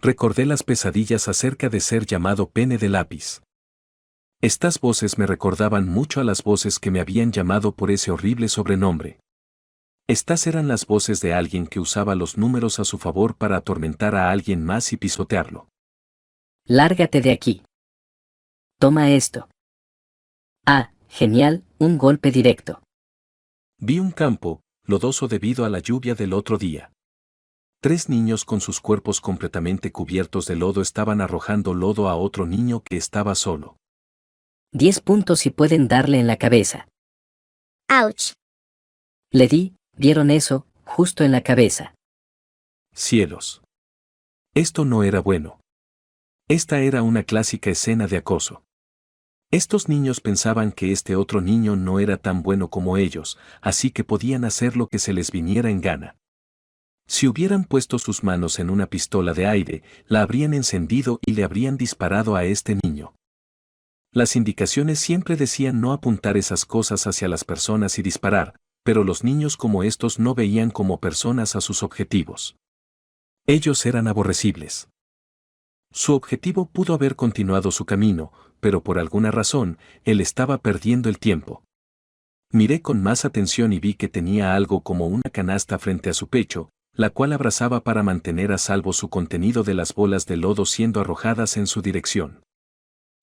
Recordé las pesadillas acerca de ser llamado pene de lápiz. Estas voces me recordaban mucho a las voces que me habían llamado por ese horrible sobrenombre. Estas eran las voces de alguien que usaba los números a su favor para atormentar a alguien más y pisotearlo. Lárgate de aquí. Toma esto. Ah, genial, un golpe directo. Vi un campo, lodoso debido a la lluvia del otro día. 3 niños con sus cuerpos completamente cubiertos de lodo estaban arrojando lodo a otro niño que estaba solo. 10 puntos y pueden darle en la cabeza. Ouch. Le di, ¿vieron eso? Justo en la cabeza. Cielos. Esto no era bueno. Esta era una clásica escena de acoso. Estos niños pensaban que este otro niño no era tan bueno como ellos, así que podían hacer lo que se les viniera en gana. Si hubieran puesto sus manos en una pistola de aire, la habrían encendido y le habrían disparado a este niño. Las indicaciones siempre decían no apuntar esas cosas hacia las personas y disparar, pero los niños como estos no veían como personas a sus objetivos. Ellos eran aborrecibles. Su objetivo pudo haber continuado su camino, pero por alguna razón, él estaba perdiendo el tiempo. Miré con más atención y vi que tenía algo como una canasta frente a su pecho, la cual abrazaba para mantener a salvo su contenido de las bolas de lodo siendo arrojadas en su dirección.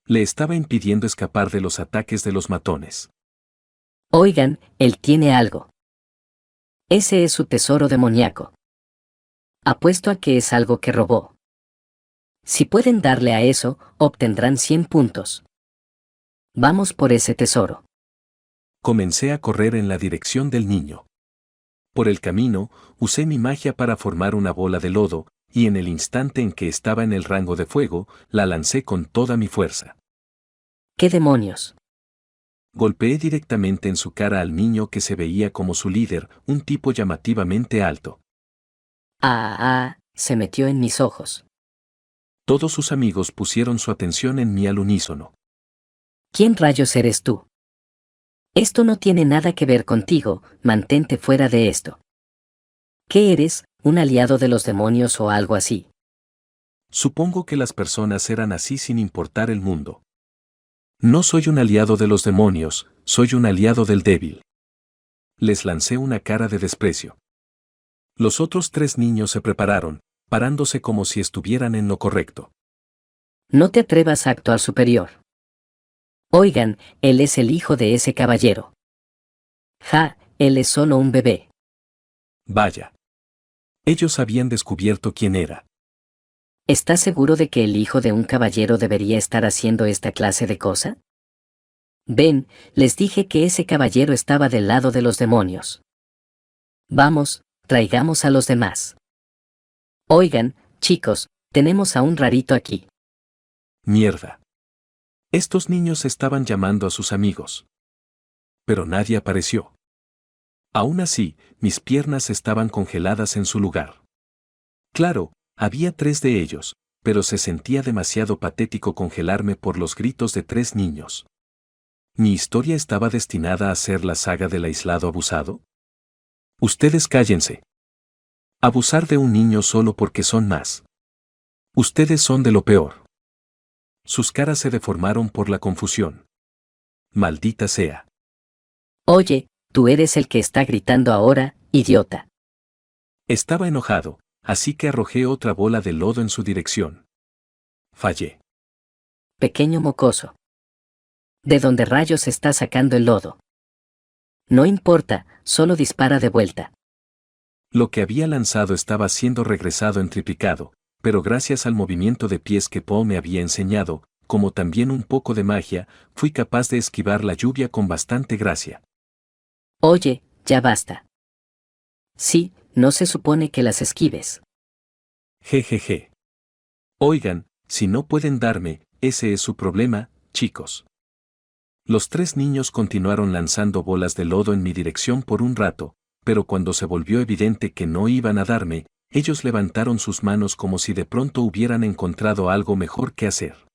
Le estaba impidiendo escapar de los ataques de los matones. Oigan, él tiene algo. Ese es su tesoro demoníaco. Apuesto a que es algo que robó. Si pueden darle a eso, obtendrán 100 puntos. Vamos por ese tesoro. Comencé a correr en la dirección del niño. Por el camino, usé mi magia para formar una bola de lodo, y en el instante en que estaba en el rango de fuego, la lancé con toda mi fuerza. ¿Qué demonios? Golpeé directamente en su cara al niño que se veía como su líder, un tipo llamativamente alto. Se metió en mis ojos. Todos sus amigos pusieron su atención en mí al unísono. ¿Quién rayos eres tú? Esto no tiene nada que ver contigo, mantente fuera de esto. ¿Qué eres, un aliado de los demonios o algo así? Supongo que las personas eran así sin importar el mundo. No soy un aliado de los demonios, soy un aliado del débil. Les lancé una cara de desprecio. Los otros 3 niños se prepararon, parándose como si estuvieran en lo correcto. No te atrevas a actuar superior. Oigan, él es el hijo de ese caballero. Él es solo un bebé. Vaya. Ellos habían descubierto quién era. ¿Estás seguro de que el hijo de un caballero debería estar haciendo esta clase de cosa? Ven, les dije que ese caballero estaba del lado de los demonios. Vamos, traigamos a los demás. Oigan, chicos, tenemos a un rarito aquí. Mierda. Estos niños estaban llamando a sus amigos. Pero nadie apareció. Aún así, mis piernas estaban congeladas en su lugar. Claro, había 3 de ellos, pero se sentía demasiado patético congelarme por los gritos de 3 niños. ¿Mi historia estaba destinada a ser la saga del aislado abusado? Ustedes cállense. Abusar de un niño solo porque son más. Ustedes son de lo peor. Sus caras se deformaron por la confusión. Maldita sea. Oye, tú eres el que está gritando ahora, idiota. Estaba enojado, así que arrojé otra bola de lodo en su dirección. Fallé. Pequeño mocoso. ¿De dónde rayos está sacando el lodo? No importa, solo dispara de vuelta. Lo que había lanzado estaba siendo regresado en triplicado, pero gracias al movimiento de pies que Paul me había enseñado, como también un poco de magia, fui capaz de esquivar la lluvia con bastante gracia. Oye, ya basta. Sí, no se supone que las esquives. Jejeje. Oigan, si no pueden darme, ese es su problema, chicos. Los 3 niños continuaron lanzando bolas de lodo en mi dirección por un rato, pero cuando se volvió evidente que no iban a darme, ellos levantaron sus manos como si de pronto hubieran encontrado algo mejor que hacer.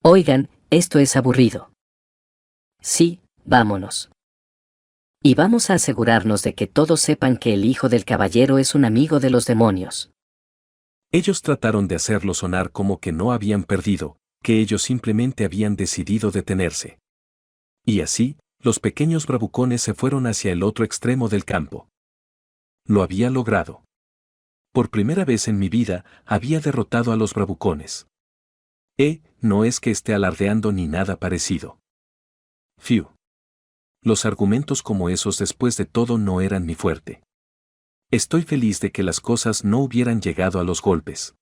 Oigan, esto es aburrido. Sí, vámonos. Y vamos a asegurarnos de que todos sepan que el hijo del caballero es un amigo de los demonios. Ellos trataron de hacerlo sonar como que no habían perdido, que ellos simplemente habían decidido detenerse. Y así, los pequeños bravucones se fueron hacia el otro extremo del campo. Lo había logrado. Por primera vez en mi vida, había derrotado a los bravucones. No es que esté alardeando ni nada parecido. Fiu. Los argumentos como esos después de todo no eran mi fuerte. Estoy feliz de que las cosas no hubieran llegado a los golpes.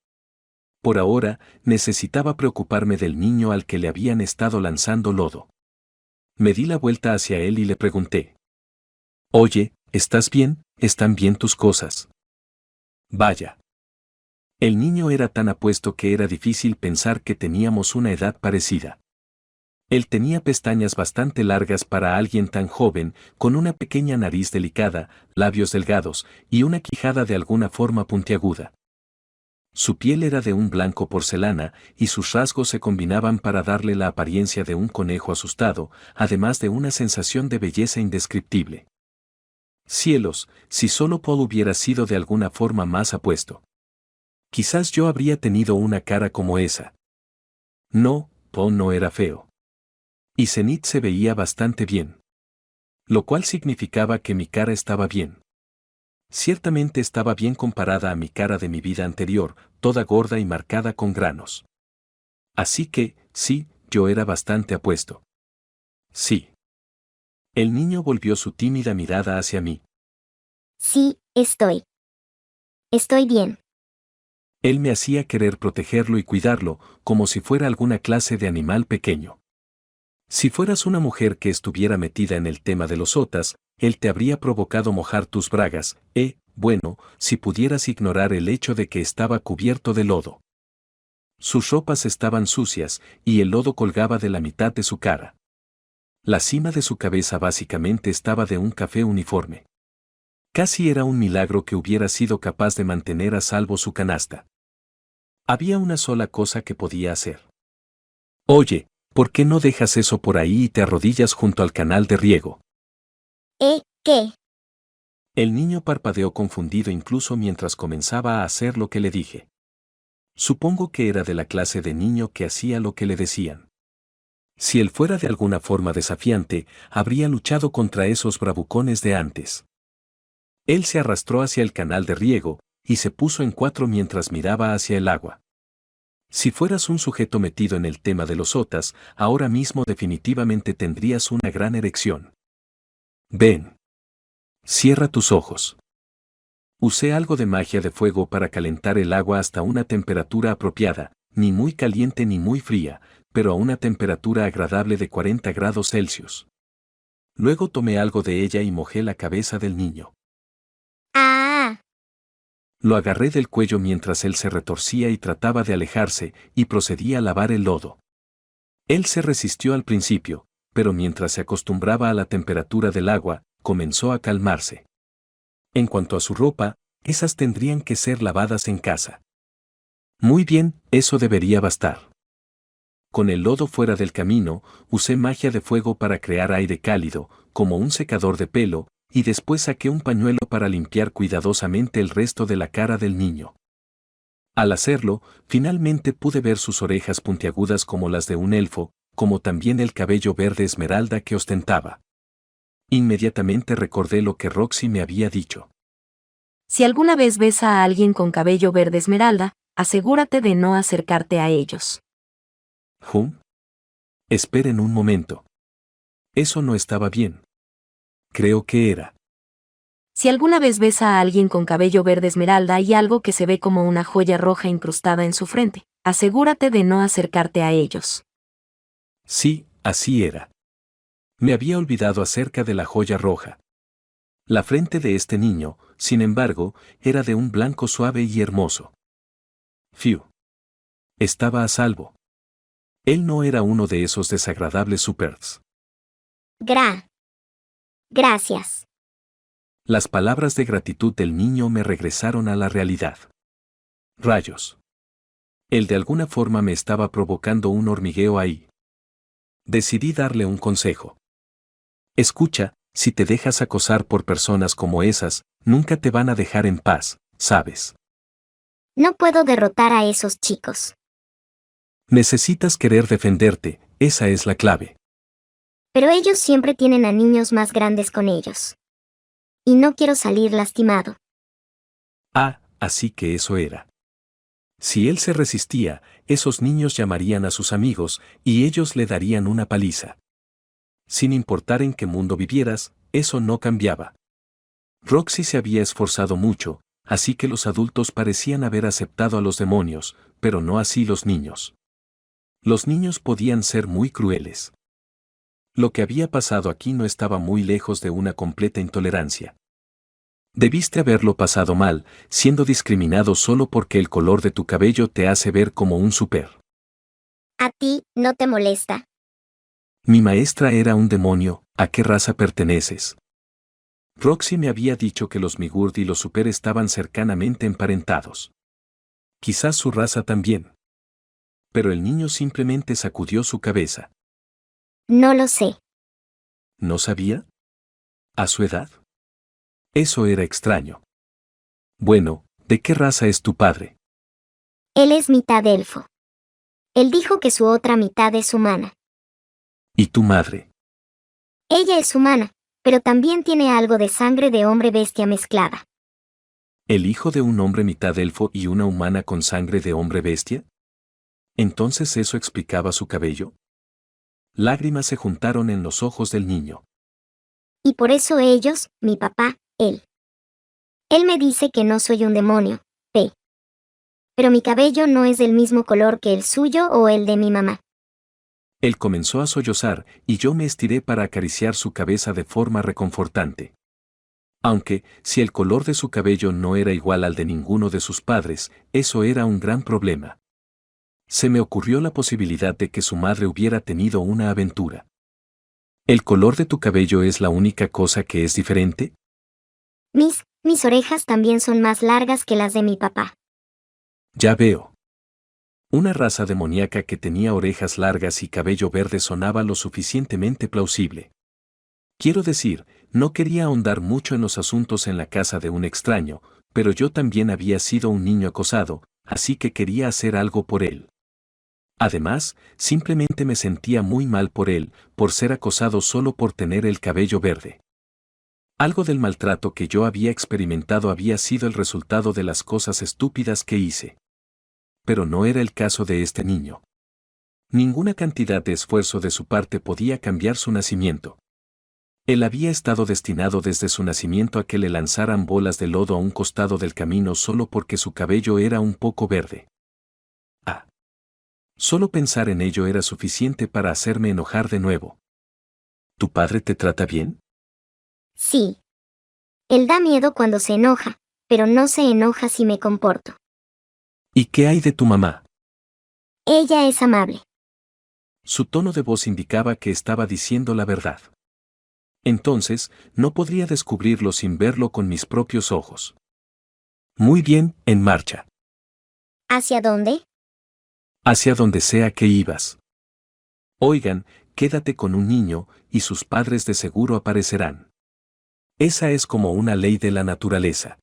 Por ahora, necesitaba preocuparme del niño al que le habían estado lanzando lodo. Me di la vuelta hacia él y le pregunté. Oye, ¿estás bien? ¿Están bien tus cosas? Vaya. El niño era tan apuesto que era difícil pensar que teníamos una edad parecida. Él tenía pestañas bastante largas para alguien tan joven, con una pequeña nariz delicada, labios delgados y una quijada de alguna forma puntiaguda. Su piel era de un blanco porcelana y sus rasgos se combinaban para darle la apariencia de un conejo asustado, además de una sensación de belleza indescriptible. Cielos, si solo Paul hubiera sido de alguna forma más apuesto. Quizás yo habría tenido una cara como esa. No, Paul no era feo. Y Zenith se veía bastante bien. Lo cual significaba que mi cara estaba bien. Ciertamente estaba bien comparada a mi cara de mi vida anterior, toda gorda y marcada con granos. Así que, sí, yo era bastante apuesto. Sí. El niño volvió su tímida mirada hacia mí. Sí, estoy. Estoy bien. Él me hacía querer protegerlo y cuidarlo, como si fuera alguna clase de animal pequeño. Si fueras una mujer que estuviera metida en el tema de los otas, él te habría provocado mojar tus bragas, bueno, si pudieras ignorar el hecho de que estaba cubierto de lodo. Sus ropas estaban sucias, y el lodo colgaba de la mitad de su cara. La cima de su cabeza básicamente estaba de un café uniforme. Casi era un milagro que hubiera sido capaz de mantener a salvo su canasta. Había una sola cosa que podía hacer. Oye, ¿por qué no dejas eso por ahí y te arrodillas junto al canal de riego? ¿Qué? El niño parpadeó confundido incluso mientras comenzaba a hacer lo que le dije. Supongo que era de la clase de niño que hacía lo que le decían. Si él fuera de alguna forma desafiante, habría luchado contra esos bravucones de antes. Él se arrastró hacia el canal de riego, y se puso en cuatro mientras miraba hacia el agua. Si fueras un sujeto metido en el tema de los otas, ahora mismo definitivamente tendrías una gran erección. Ven. Cierra tus ojos. Usé algo de magia de fuego para calentar el agua hasta una temperatura apropiada, ni muy caliente ni muy fría, pero a una temperatura agradable de 40 grados Celsius. Luego tomé algo de ella y mojé la cabeza del niño. Ah. Lo agarré del cuello mientras él se retorcía y trataba de alejarse, y procedí a lavar el lodo. Él se resistió al principio, pero mientras se acostumbraba a la temperatura del agua, comenzó a calmarse. En cuanto a su ropa, esas tendrían que ser lavadas en casa. Muy bien, eso debería bastar. Con el lodo fuera del camino, usé magia de fuego para crear aire cálido, como un secador de pelo, y después saqué un pañuelo para limpiar cuidadosamente el resto de la cara del niño. Al hacerlo, finalmente pude ver sus orejas puntiagudas como las de un elfo, como también el cabello verde esmeralda que ostentaba. Inmediatamente recordé lo que Roxy me había dicho. Si alguna vez ves a alguien con cabello verde esmeralda, asegúrate de no acercarte a ellos. Esperen un momento. Eso no estaba bien. Creo que era. Si alguna vez ves a alguien con cabello verde esmeralda y algo que se ve como una joya roja incrustada en su frente, asegúrate de no acercarte a ellos. Sí, así era. Me había olvidado acerca de la joya roja. La frente de este niño, sin embargo, era de un blanco suave y hermoso. Fiu. Estaba a salvo. Él no era uno de esos desagradables supers. Gracias. Las palabras de gratitud del niño me regresaron a la realidad. Rayos. Él de alguna forma me estaba provocando un hormigueo ahí. Decidí darle un consejo. Escucha, si te dejas acosar por personas como esas, nunca te van a dejar en paz, ¿sabes? No puedo derrotar a esos chicos. Necesitas querer defenderte, esa es la clave. Pero ellos siempre tienen a niños más grandes con ellos. Y no quiero salir lastimado. Ah, así que eso era. Si él se resistía, esos niños llamarían a sus amigos y ellos le darían una paliza. Sin importar en qué mundo vivieras, eso no cambiaba. Roxy se había esforzado mucho, así que los adultos parecían haber aceptado a los demonios, pero no así los niños. Los niños podían ser muy crueles. Lo que había pasado aquí no estaba muy lejos de una completa intolerancia. Debiste haberlo pasado mal, siendo discriminado solo porque el color de tu cabello te hace ver como un super. ¿A ti no te molesta? Mi maestra era un demonio, ¿a qué raza perteneces? Roxy me había dicho que los Migurd y los super estaban cercanamente emparentados. Quizás su raza también. Pero el niño simplemente sacudió su cabeza. No lo sé. ¿No sabía? ¿A su edad? Eso era extraño. Bueno, ¿de qué raza es tu padre? Él es mitad elfo. Él dijo que su otra mitad es humana. ¿Y tu madre? Ella es humana, pero también tiene algo de sangre de hombre bestia mezclada. ¿El hijo de un hombre mitad elfo y una humana con sangre de hombre bestia? ¿Entonces eso explicaba su cabello? Lágrimas se juntaron en los ojos del niño. Y por eso ellos, mi papá, él. Él me dice que no soy un demonio, P. Pero mi cabello no es del mismo color que el suyo o el de mi mamá. Él comenzó a sollozar y yo me estiré para acariciar su cabeza de forma reconfortante. Aunque, si el color de su cabello no era igual al de ninguno de sus padres, eso era un gran problema. Se me ocurrió la posibilidad de que su madre hubiera tenido una aventura. ¿El color de tu cabello es la única cosa que es diferente? Mis orejas también son más largas que las de mi papá. Ya veo. Una raza demoníaca que tenía orejas largas y cabello verde sonaba lo suficientemente plausible. Quiero decir, no quería ahondar mucho en los asuntos en la casa de un extraño, pero yo también había sido un niño acosado, así que quería hacer algo por él. Además, simplemente me sentía muy mal por él, por ser acosado solo por tener el cabello verde. Algo del maltrato que yo había experimentado había sido el resultado de las cosas estúpidas que hice. Pero no era el caso de este niño. Ninguna cantidad de esfuerzo de su parte podía cambiar su nacimiento. Él había estado destinado desde su nacimiento a que le lanzaran bolas de lodo a un costado del camino solo porque su cabello era un poco verde. Ah. Solo pensar en ello era suficiente para hacerme enojar de nuevo. ¿Tu padre te trata bien? Sí. Él da miedo cuando se enoja, pero no se enoja si me comporto. ¿Y qué hay de tu mamá? Ella es amable. Su tono de voz indicaba que estaba diciendo la verdad. Entonces, no podría descubrirlo sin verlo con mis propios ojos. Muy bien, en marcha. ¿Hacia dónde? Hacia donde sea que ibas. Oigan, quédate con un niño, y sus padres de seguro aparecerán. Esa es como una ley de la naturaleza.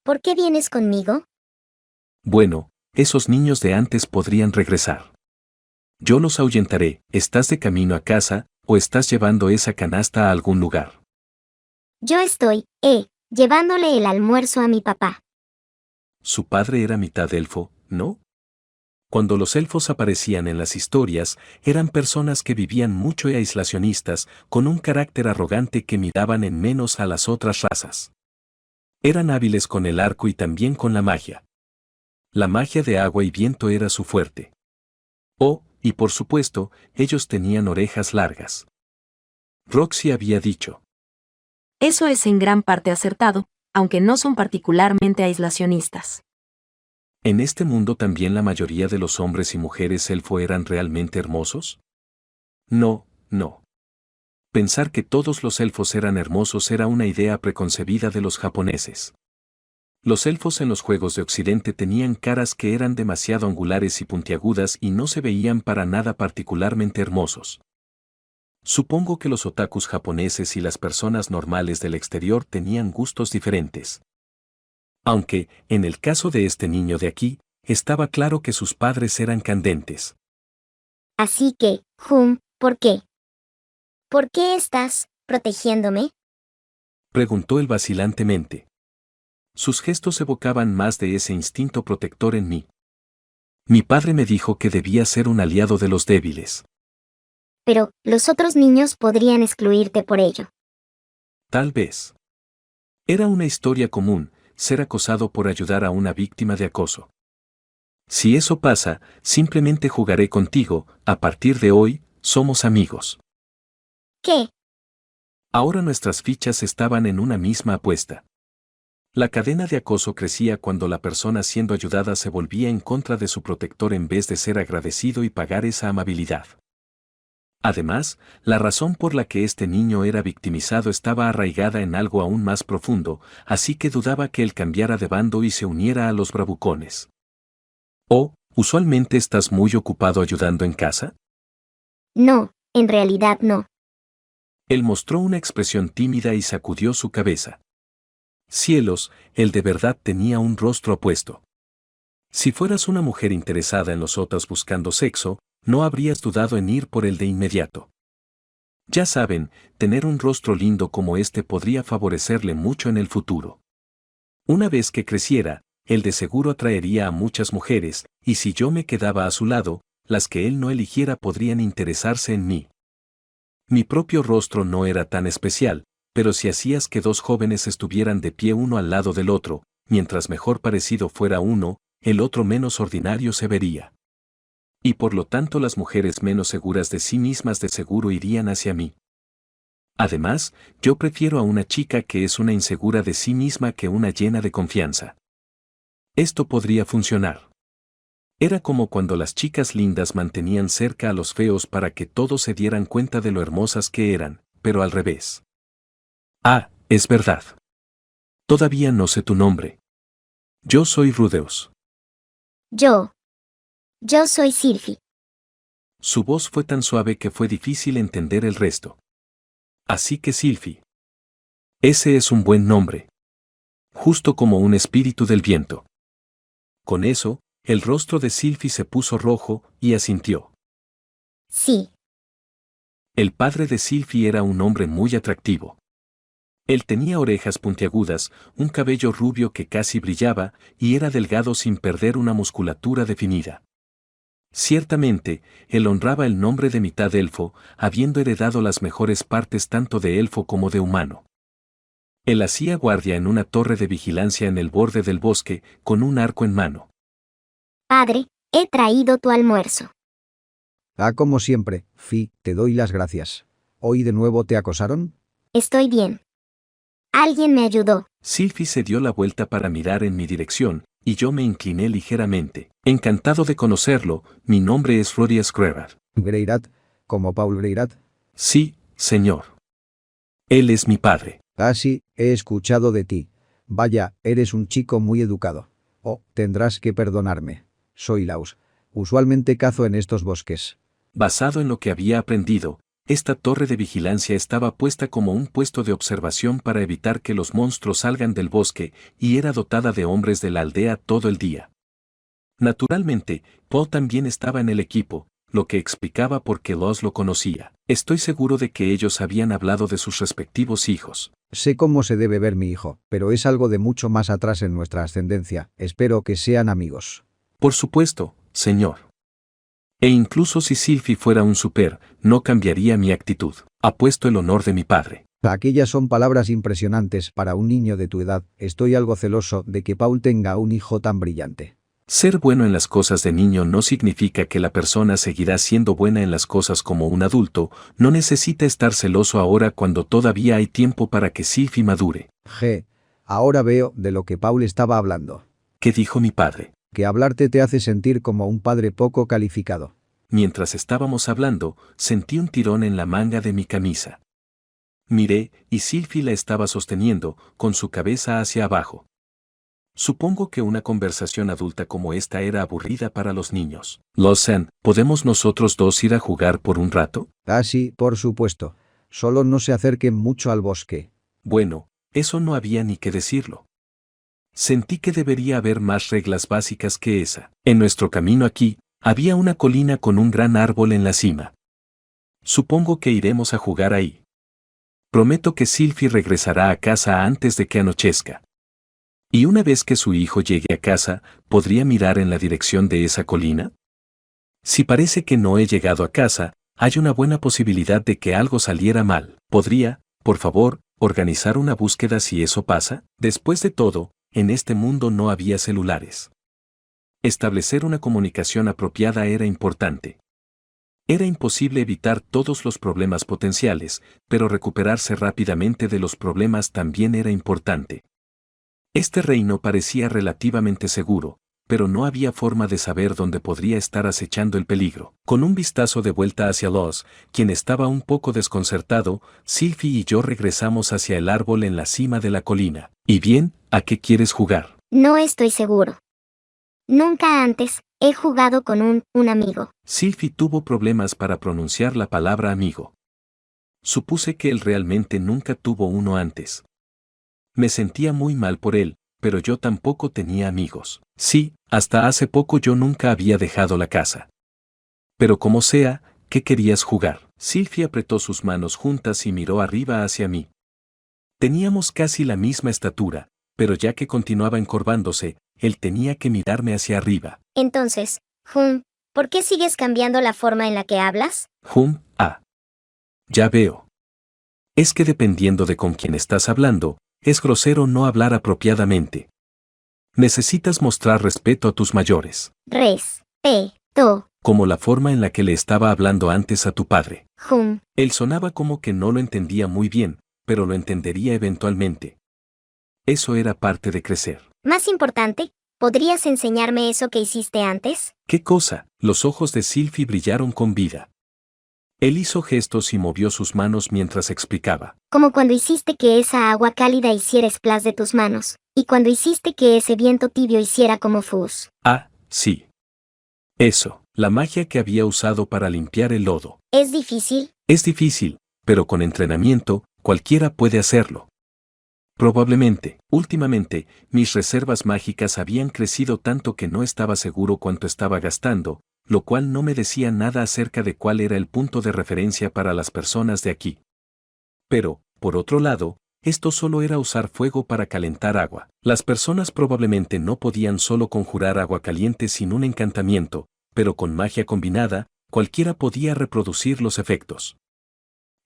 ¿Por qué vienes conmigo? Bueno, esos niños de antes podrían regresar. Yo los ahuyentaré. ¿Estás de camino a casa, o estás llevando esa canasta a algún lugar? Yo estoy, llevándole el almuerzo a mi papá. Su padre era mitad elfo, ¿no? Cuando los elfos aparecían en las historias, eran personas que vivían mucho y aislacionistas, con un carácter arrogante que miraban en menos a las otras razas. Eran hábiles con el arco y también con la magia. La magia de agua y viento era su fuerte. Oh, y por supuesto, ellos tenían orejas largas. Roxy había dicho. Eso es en gran parte acertado, aunque no son particularmente aislacionistas. ¿En este mundo también la mayoría de los hombres y mujeres elfo eran realmente hermosos? No, no. Pensar que todos los elfos eran hermosos era una idea preconcebida de los japoneses. Los elfos en los juegos de Occidente tenían caras que eran demasiado angulares y puntiagudas y no se veían para nada particularmente hermosos. Supongo que los otakus japoneses y las personas normales del exterior tenían gustos diferentes. Aunque, en el caso de este niño de aquí, estaba claro que sus padres eran candentes. Así que, ¿por qué? ¿Por qué estás protegiéndome? Preguntó él vacilantemente. Sus gestos evocaban más de ese instinto protector en mí. Mi padre me dijo que debía ser un aliado de los débiles. Pero, los otros niños podrían excluirte por ello. Tal vez. Era una historia común, ser acosado por ayudar a una víctima de acoso. Si eso pasa, simplemente jugaré contigo, a partir de hoy, somos amigos. ¿Qué? Ahora nuestras fichas estaban en una misma apuesta. La cadena de acoso crecía cuando la persona siendo ayudada se volvía en contra de su protector en vez de ser agradecido y pagar esa amabilidad. Además, la razón por la que este niño era victimizado estaba arraigada en algo aún más profundo, así que dudaba que él cambiara de bando y se uniera a los bravucones. ¿O, usualmente estás muy ocupado ayudando en casa? No, en realidad no. Él mostró una expresión tímida y sacudió su cabeza. Cielos, él de verdad tenía un rostro apuesto. Si fueras una mujer interesada en los otros buscando sexo, no habrías dudado en ir por él de inmediato. Ya saben, tener un rostro lindo como este podría favorecerle mucho en el futuro. Una vez que creciera, él de seguro atraería a muchas mujeres, y si yo me quedaba a su lado, las que él no eligiera podrían interesarse en mí. Mi propio rostro no era tan especial, pero si hacías que dos jóvenes estuvieran de pie uno al lado del otro, mientras mejor parecido fuera uno, el otro menos ordinario se vería. Y por lo tanto las mujeres menos seguras de sí mismas de seguro irían hacia mí. Además, yo prefiero a una chica que es una insegura de sí misma que una llena de confianza. Esto podría funcionar. Era como cuando las chicas lindas mantenían cerca a los feos para que todos se dieran cuenta de lo hermosas que eran, pero al revés. Ah, es verdad. Todavía no sé tu nombre. Yo soy Rudeus. Yo soy Sylvie. Su voz fue tan suave que fue difícil entender el resto. Así que Sylvie. Ese es un buen nombre. Justo como un espíritu del viento. Con eso, el rostro de Sylvie se puso rojo y asintió. Sí. El padre de Sylvie era un hombre muy atractivo. Él tenía orejas puntiagudas, un cabello rubio que casi brillaba, y era delgado sin perder una musculatura definida. Ciertamente, él honraba el nombre de mitad elfo, habiendo heredado las mejores partes tanto de elfo como de humano. Él hacía guardia en una torre de vigilancia en el borde del bosque, con un arco en mano. Padre, he traído tu almuerzo. Como siempre, Fi, te doy las gracias. ¿Hoy de nuevo te acosaron? Estoy bien. Alguien me ayudó. Sylvie se dio la vuelta para mirar en mi dirección, y yo me incliné ligeramente. Encantado de conocerlo, mi nombre es Rory Screver. Greirat, como Paul Greirat. Sí, señor. Él es mi padre. Sí, he escuchado de ti. Vaya, eres un chico muy educado. Oh, tendrás que perdonarme. Soy Laus. Usualmente cazo en estos bosques. Basado en lo que había aprendido, esta torre de vigilancia estaba puesta como un puesto de observación para evitar que los monstruos salgan del bosque, y era dotada de hombres de la aldea todo el día. Naturalmente, Paul también estaba en el equipo, lo que explicaba por qué Loz lo conocía. Estoy seguro de que ellos habían hablado de sus respectivos hijos. Sé cómo se debe ver mi hijo, pero es algo de mucho más atrás en nuestra ascendencia. Espero que sean amigos. Por supuesto, señor. E incluso si Sylvie fuera un super, no cambiaría mi actitud. Apuesto el honor de mi padre. Aquellas son palabras impresionantes para un niño de tu edad. Estoy algo celoso de que Paul tenga un hijo tan brillante. Ser bueno en las cosas de niño no significa que la persona seguirá siendo buena en las cosas como un adulto. No necesita estar celoso ahora cuando todavía hay tiempo para que Sylvie madure. Ahora veo de lo que Paul estaba hablando. ¿Qué dijo mi padre? Que hablarte te hace sentir como un padre poco calificado. Mientras estábamos hablando, sentí un tirón en la manga de mi camisa. Miré, y Sylvie la estaba sosteniendo, con su cabeza hacia abajo. Supongo que una conversación adulta como esta era aburrida para los niños. Lawson, ¿podemos nosotros dos ir a jugar por un rato? Sí, por supuesto. Solo no se acerquen mucho al bosque. Bueno, eso no había ni que decirlo. Sentí que debería haber más reglas básicas que esa. En nuestro camino aquí, había una colina con un gran árbol en la cima. Supongo que iremos a jugar ahí. Prometo que Sylvie regresará a casa antes de que anochezca. Y una vez que su hijo llegue a casa, ¿podría mirar en la dirección de esa colina? Si parece que no he llegado a casa, hay una buena posibilidad de que algo saliera mal. ¿Podría, por favor, organizar una búsqueda si eso pasa? Después de todo, en este mundo no había celulares. Establecer una comunicación apropiada era importante. Era imposible evitar todos los problemas potenciales, pero recuperarse rápidamente de los problemas también era importante. Este reino parecía relativamente seguro, pero no había forma de saber dónde podría estar acechando el peligro. Con un vistazo de vuelta hacia Loz, quien estaba un poco desconcertado, Sylvie y yo regresamos hacia el árbol en la cima de la colina. ¿Y bien, a qué quieres jugar? No estoy seguro. Nunca antes he jugado con un amigo. Sylvie tuvo problemas para pronunciar la palabra amigo. Supuse que él realmente nunca tuvo uno antes. Me sentía muy mal por él, pero yo tampoco tenía amigos. Sí, hasta hace poco yo nunca había dejado la casa. Pero como sea, ¿qué querías jugar? Sylvie apretó sus manos juntas y miró arriba hacia mí. Teníamos casi la misma estatura, pero ya que continuaba encorvándose, él tenía que mirarme hacia arriba. Entonces, ¿por qué sigues cambiando la forma en la que hablas? Ya veo. Es que dependiendo de con quién estás hablando, es grosero no hablar apropiadamente. Necesitas mostrar respeto a tus mayores. Respeto. Como la forma en la que le estaba hablando antes a tu padre. Hum. Él sonaba como que no lo entendía muy bien, pero lo entendería eventualmente. Eso era parte de crecer. Más importante, ¿podrías enseñarme eso que hiciste antes? ¿Qué cosa? Los ojos de Sylvie brillaron con vida. Él hizo gestos y movió sus manos mientras explicaba. Como cuando hiciste que esa agua cálida hiciera splash de tus manos, y cuando hiciste que ese viento tibio hiciera como fuzz. Ah, sí. Eso, la magia que había usado para limpiar el lodo. ¿Es difícil? Es difícil, pero con entrenamiento, cualquiera puede hacerlo. Probablemente, últimamente, mis reservas mágicas habían crecido tanto que no estaba seguro cuánto estaba gastando, lo cual no me decía nada acerca de cuál era el punto de referencia para las personas de aquí. Pero, por otro lado, esto solo era usar fuego para calentar agua. Las personas probablemente no podían solo conjurar agua caliente sin un encantamiento, pero con magia combinada, cualquiera podía reproducir los efectos.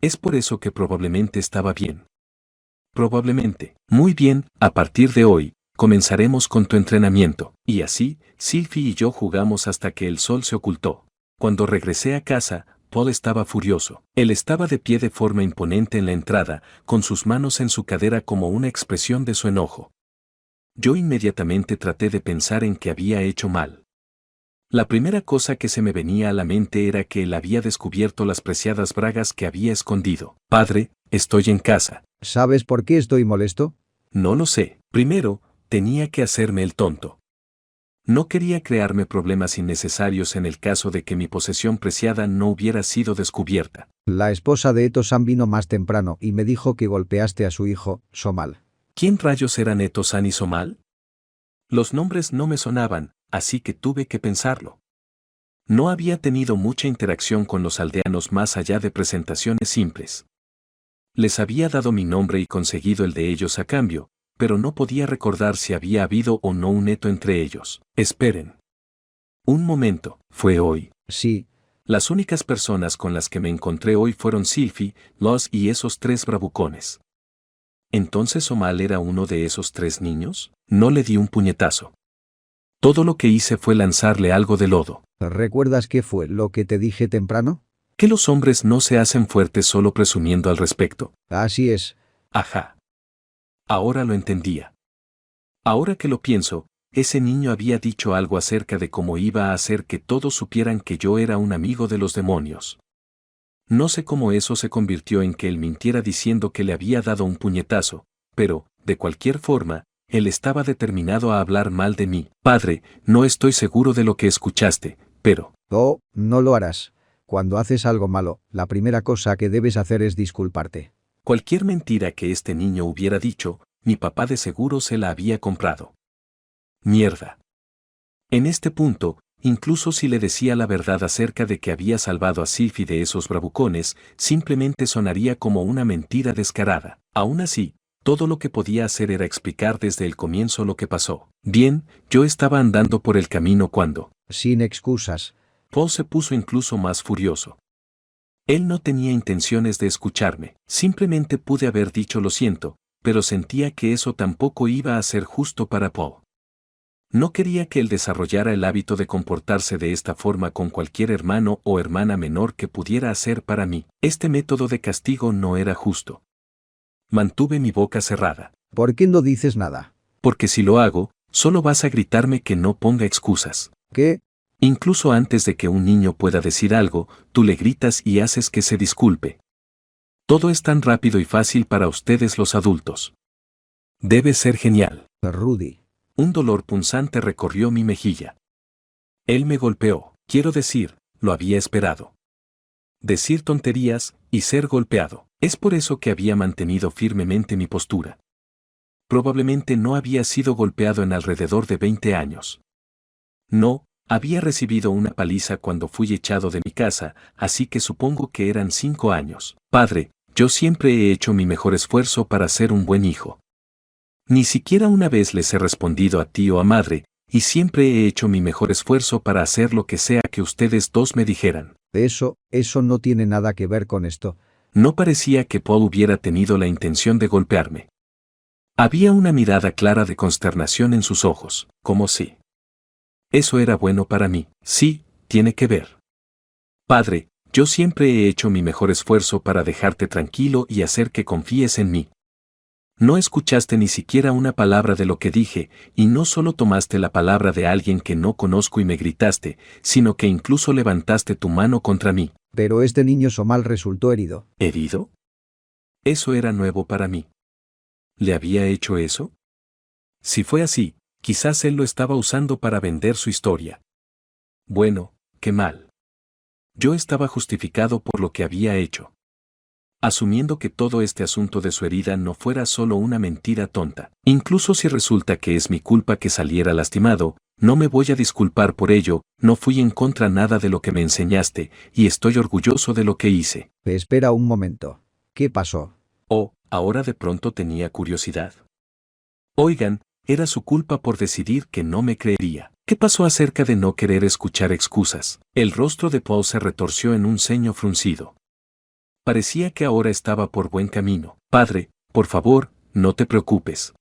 Es por eso que probablemente estaba bien. Probablemente. Muy bien, a partir de hoy, comenzaremos con tu entrenamiento. Y así, Sylvie y yo jugamos hasta que el sol se ocultó. Cuando regresé a casa, Paul estaba furioso. Él estaba de pie de forma imponente en la entrada, con sus manos en su cadera como una expresión de su enojo. Yo inmediatamente traté de pensar en que había hecho mal. La primera cosa que se me venía a la mente era que él había descubierto las preciadas bragas que había escondido. Padre, estoy en casa. ¿Sabes por qué estoy molesto? No lo sé. Primero, tenía que hacerme el tonto. No quería crearme problemas innecesarios en el caso de que mi posesión preciada no hubiera sido descubierta. La esposa de Eto-san vino más temprano y me dijo que golpeaste a su hijo, Somal. ¿Quién rayos eran Eto-san y Somal? Los nombres no me sonaban, así que tuve que pensarlo. No había tenido mucha interacción con los aldeanos más allá de presentaciones simples. Les había dado mi nombre y conseguido el de ellos a cambio, pero no podía recordar si había habido o no un Eto entre ellos. Esperen. Un momento, ¿fue hoy? Sí. Las únicas personas con las que me encontré hoy fueron Sylvie, Loz y esos 3 bravucones. ¿Entonces Somal era uno de esos 3 niños? No le di un puñetazo. Todo lo que hice fue lanzarle algo de lodo. ¿Recuerdas qué fue lo que te dije temprano? Que los hombres no se hacen fuertes solo presumiendo al respecto. Así es. Ajá. Ahora lo entendía. Ahora que lo pienso, ese niño había dicho algo acerca de cómo iba a hacer que todos supieran que yo era un amigo de los demonios. No sé cómo eso se convirtió en que él mintiera diciendo que le había dado un puñetazo, pero, de cualquier forma, él estaba determinado a hablar mal de mí. Padre, no estoy seguro de lo que escuchaste, pero... Oh, no lo harás. Cuando haces algo malo, la primera cosa que debes hacer es disculparte. Cualquier mentira que este niño hubiera dicho, mi papá de seguro se la había comprado. Mierda. En este punto, incluso si le decía la verdad acerca de que había salvado a Sylvie de esos bravucones, simplemente sonaría como una mentira descarada. Aún así, Todo lo que podía hacer era explicar desde el comienzo lo que pasó. Bien, yo estaba andando por el camino cuando Sin excusas. Paul se puso incluso más furioso. Él no tenía intenciones de escucharme, simplemente pude haber dicho lo siento, pero sentía que eso tampoco iba a ser justo para Paul. No quería que él desarrollara el hábito de comportarse de esta forma con cualquier hermano o hermana menor que pudiera hacer para mí. Este método de castigo no era justo. Mantuve mi boca cerrada. ¿Por qué no dices nada? Porque si lo hago, solo vas a gritarme que no ponga excusas. ¿Qué? Incluso antes de que un niño pueda decir algo, tú le gritas y haces que se disculpe. Todo es tan rápido y fácil para ustedes los adultos. Debe ser genial. Rudy. Un dolor punzante recorrió mi mejilla. Él me golpeó, quiero decir, lo había esperado. Decir tonterías y ser golpeado. Es por eso que había mantenido firmemente mi postura. Probablemente no había sido golpeado en alrededor de 20 años. No, había recibido una paliza cuando fui echado de mi casa, así que supongo que eran 5 años. Padre, yo siempre he hecho mi mejor esfuerzo para ser un buen hijo. Ni siquiera una vez les he respondido a ti o a madre, y siempre he hecho mi mejor esfuerzo para hacer lo que sea que ustedes dos me dijeran. Eso no tiene nada que ver con esto. No parecía que Paul hubiera tenido la intención de golpearme. Había una mirada clara de consternación en sus ojos, como si eso era bueno para mí. Sí, tiene que ver. Padre, yo siempre he hecho mi mejor esfuerzo para dejarte tranquilo y hacer que confíes en mí. No escuchaste ni siquiera una palabra de lo que dije, y no solo tomaste la palabra de alguien que no conozco y me gritaste, sino que incluso levantaste tu mano contra mí. Pero este niño Somal resultó herido. ¿Herido? Eso era nuevo para mí. ¿Le había hecho eso? Si fue así, quizás él lo estaba usando para vender su historia. Bueno, qué mal. Yo estaba justificado por lo que había hecho. Asumiendo que todo este asunto de su herida no fuera solo una mentira tonta. Incluso si resulta que es mi culpa que saliera lastimado, no me voy a disculpar por ello, no fui en contra nada de lo que me enseñaste, y estoy orgulloso de lo que hice. Espera un momento. ¿Qué pasó? Oh, ahora de pronto tenía curiosidad. Oigan, era su culpa por decidir que no me creería. ¿Qué pasó acerca de no querer escuchar excusas? El rostro de Paul se retorció en un ceño fruncido. Parecía que ahora estaba por buen camino. Padre, por favor, no te preocupes.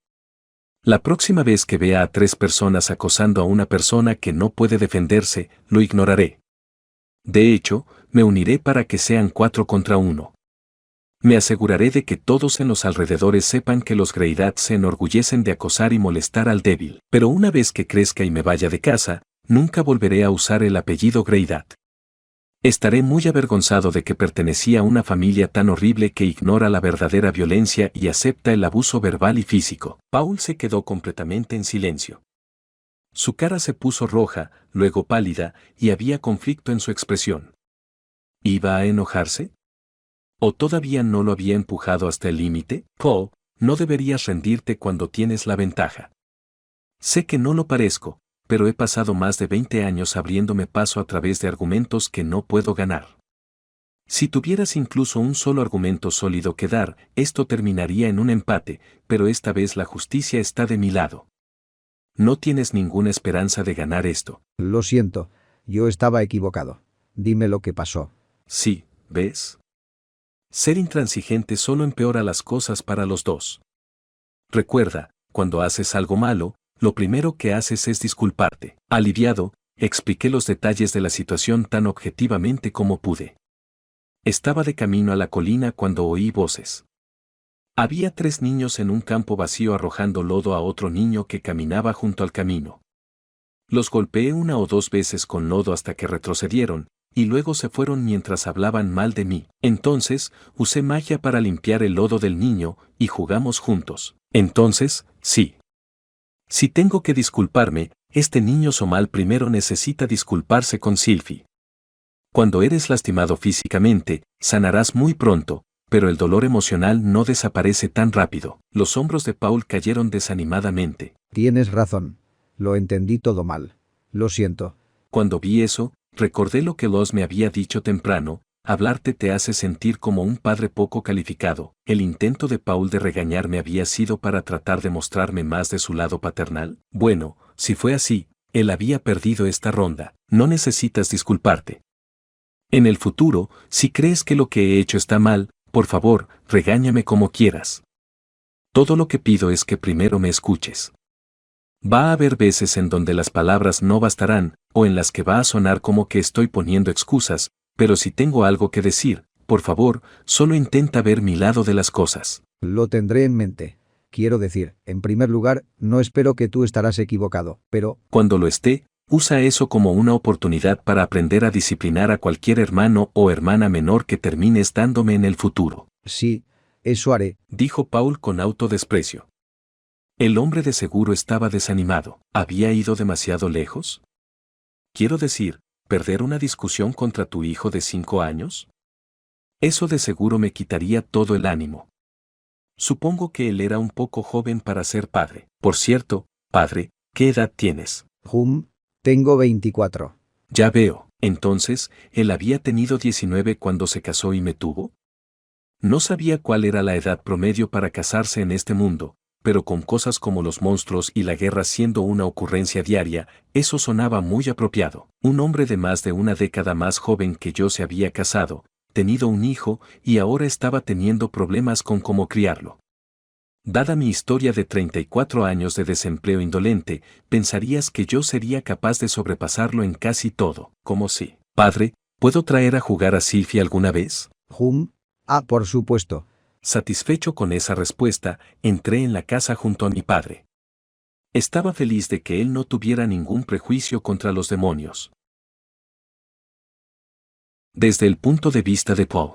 La próxima vez que vea a 3 personas acosando a una persona que no puede defenderse, lo ignoraré. De hecho, me uniré para que sean 4 contra 1. Me aseguraré de que todos en los alrededores sepan que los Greydat se enorgullecen de acosar y molestar al débil. Pero una vez que crezca y me vaya de casa, nunca volveré a usar el apellido Greydat. Estaré muy avergonzado de que pertenecía a una familia tan horrible que ignora la verdadera violencia y acepta el abuso verbal y físico. Paul se quedó completamente en silencio. Su cara se puso roja, luego pálida, y había conflicto en su expresión. ¿Iba a enojarse? ¿O todavía no lo había empujado hasta el límite? Paul, no deberías rendirte cuando tienes la ventaja. Sé que no lo parezco, pero he pasado más de 20 años abriéndome paso a través de argumentos que no puedo ganar. Si tuvieras incluso un solo argumento sólido que dar, esto terminaría en un empate, pero esta vez la justicia está de mi lado. No tienes ninguna esperanza de ganar esto. Lo siento, yo estaba equivocado. Dime lo que pasó. Sí, ¿ves? Ser intransigente solo empeora las cosas para los dos. Recuerda, cuando haces algo malo, lo primero que haces es disculparte. Aliviado, expliqué los detalles de la situación tan objetivamente como pude. Estaba de camino a la colina cuando oí voces. Había 3 niños en un campo vacío arrojando lodo a otro niño que caminaba junto al camino. Los golpeé 1 o 2 veces con lodo hasta que retrocedieron, y luego se fueron mientras hablaban mal de mí. Entonces, usé magia para limpiar el lodo del niño, y jugamos juntos. Entonces, sí. Si tengo que disculparme, este niño Somal primero necesita disculparse con Sylvie. Cuando eres lastimado físicamente, sanarás muy pronto, pero el dolor emocional no desaparece tan rápido. Los hombros de Paul cayeron desanimadamente. Tienes razón. Lo entendí todo mal. Lo siento. Cuando vi eso, recordé lo que Loz me había dicho temprano, Hablarte te hace sentir como un padre poco calificado. ¿El intento de Paul de regañarme había sido para tratar de mostrarme más de su lado paternal? Bueno, si fue así, él había perdido esta ronda. No necesitas disculparte. En el futuro, si crees que lo que he hecho está mal, por favor, regáñame como quieras. Todo lo que pido es que primero me escuches. Va a haber veces en donde las palabras no bastarán, o en las que va a sonar como que estoy poniendo excusas, pero si tengo algo que decir, por favor, solo intenta ver mi lado de las cosas. Lo tendré en mente. Quiero decir, en primer lugar, no espero que tú estarás equivocado, pero Cuando lo esté, usa eso como una oportunidad para aprender a disciplinar a cualquier hermano o hermana menor que termines dándome en el futuro, sí, eso haré. dijo Paul con autodesprecio. El hombre de seguro estaba desanimado. ¿Había ido demasiado lejos? Quiero decir, ¿perder una discusión contra tu hijo de 5 años? Eso de seguro me quitaría todo el ánimo. Supongo que él era un poco joven para ser padre. Por cierto, padre, ¿qué edad tienes? Tengo 24. Ya veo, entonces, ¿él había tenido 19 cuando se casó y me tuvo? No sabía cuál era la edad promedio para casarse en este mundo, pero con cosas como los monstruos y la guerra siendo una ocurrencia diaria, eso sonaba muy apropiado. Un hombre de más de una década más joven que yo se había casado, tenido un hijo y ahora estaba teniendo problemas con cómo criarlo. Dada mi historia de 34 años de desempleo indolente, pensarías que yo sería capaz de sobrepasarlo en casi todo. ¿Cómo si? Padre, ¿puedo traer a jugar a Sylvie alguna vez? Por supuesto. Satisfecho con esa respuesta, entré en la casa junto a mi padre. Estaba feliz de que él no tuviera ningún prejuicio contra los demonios. Desde el punto de vista de Paul.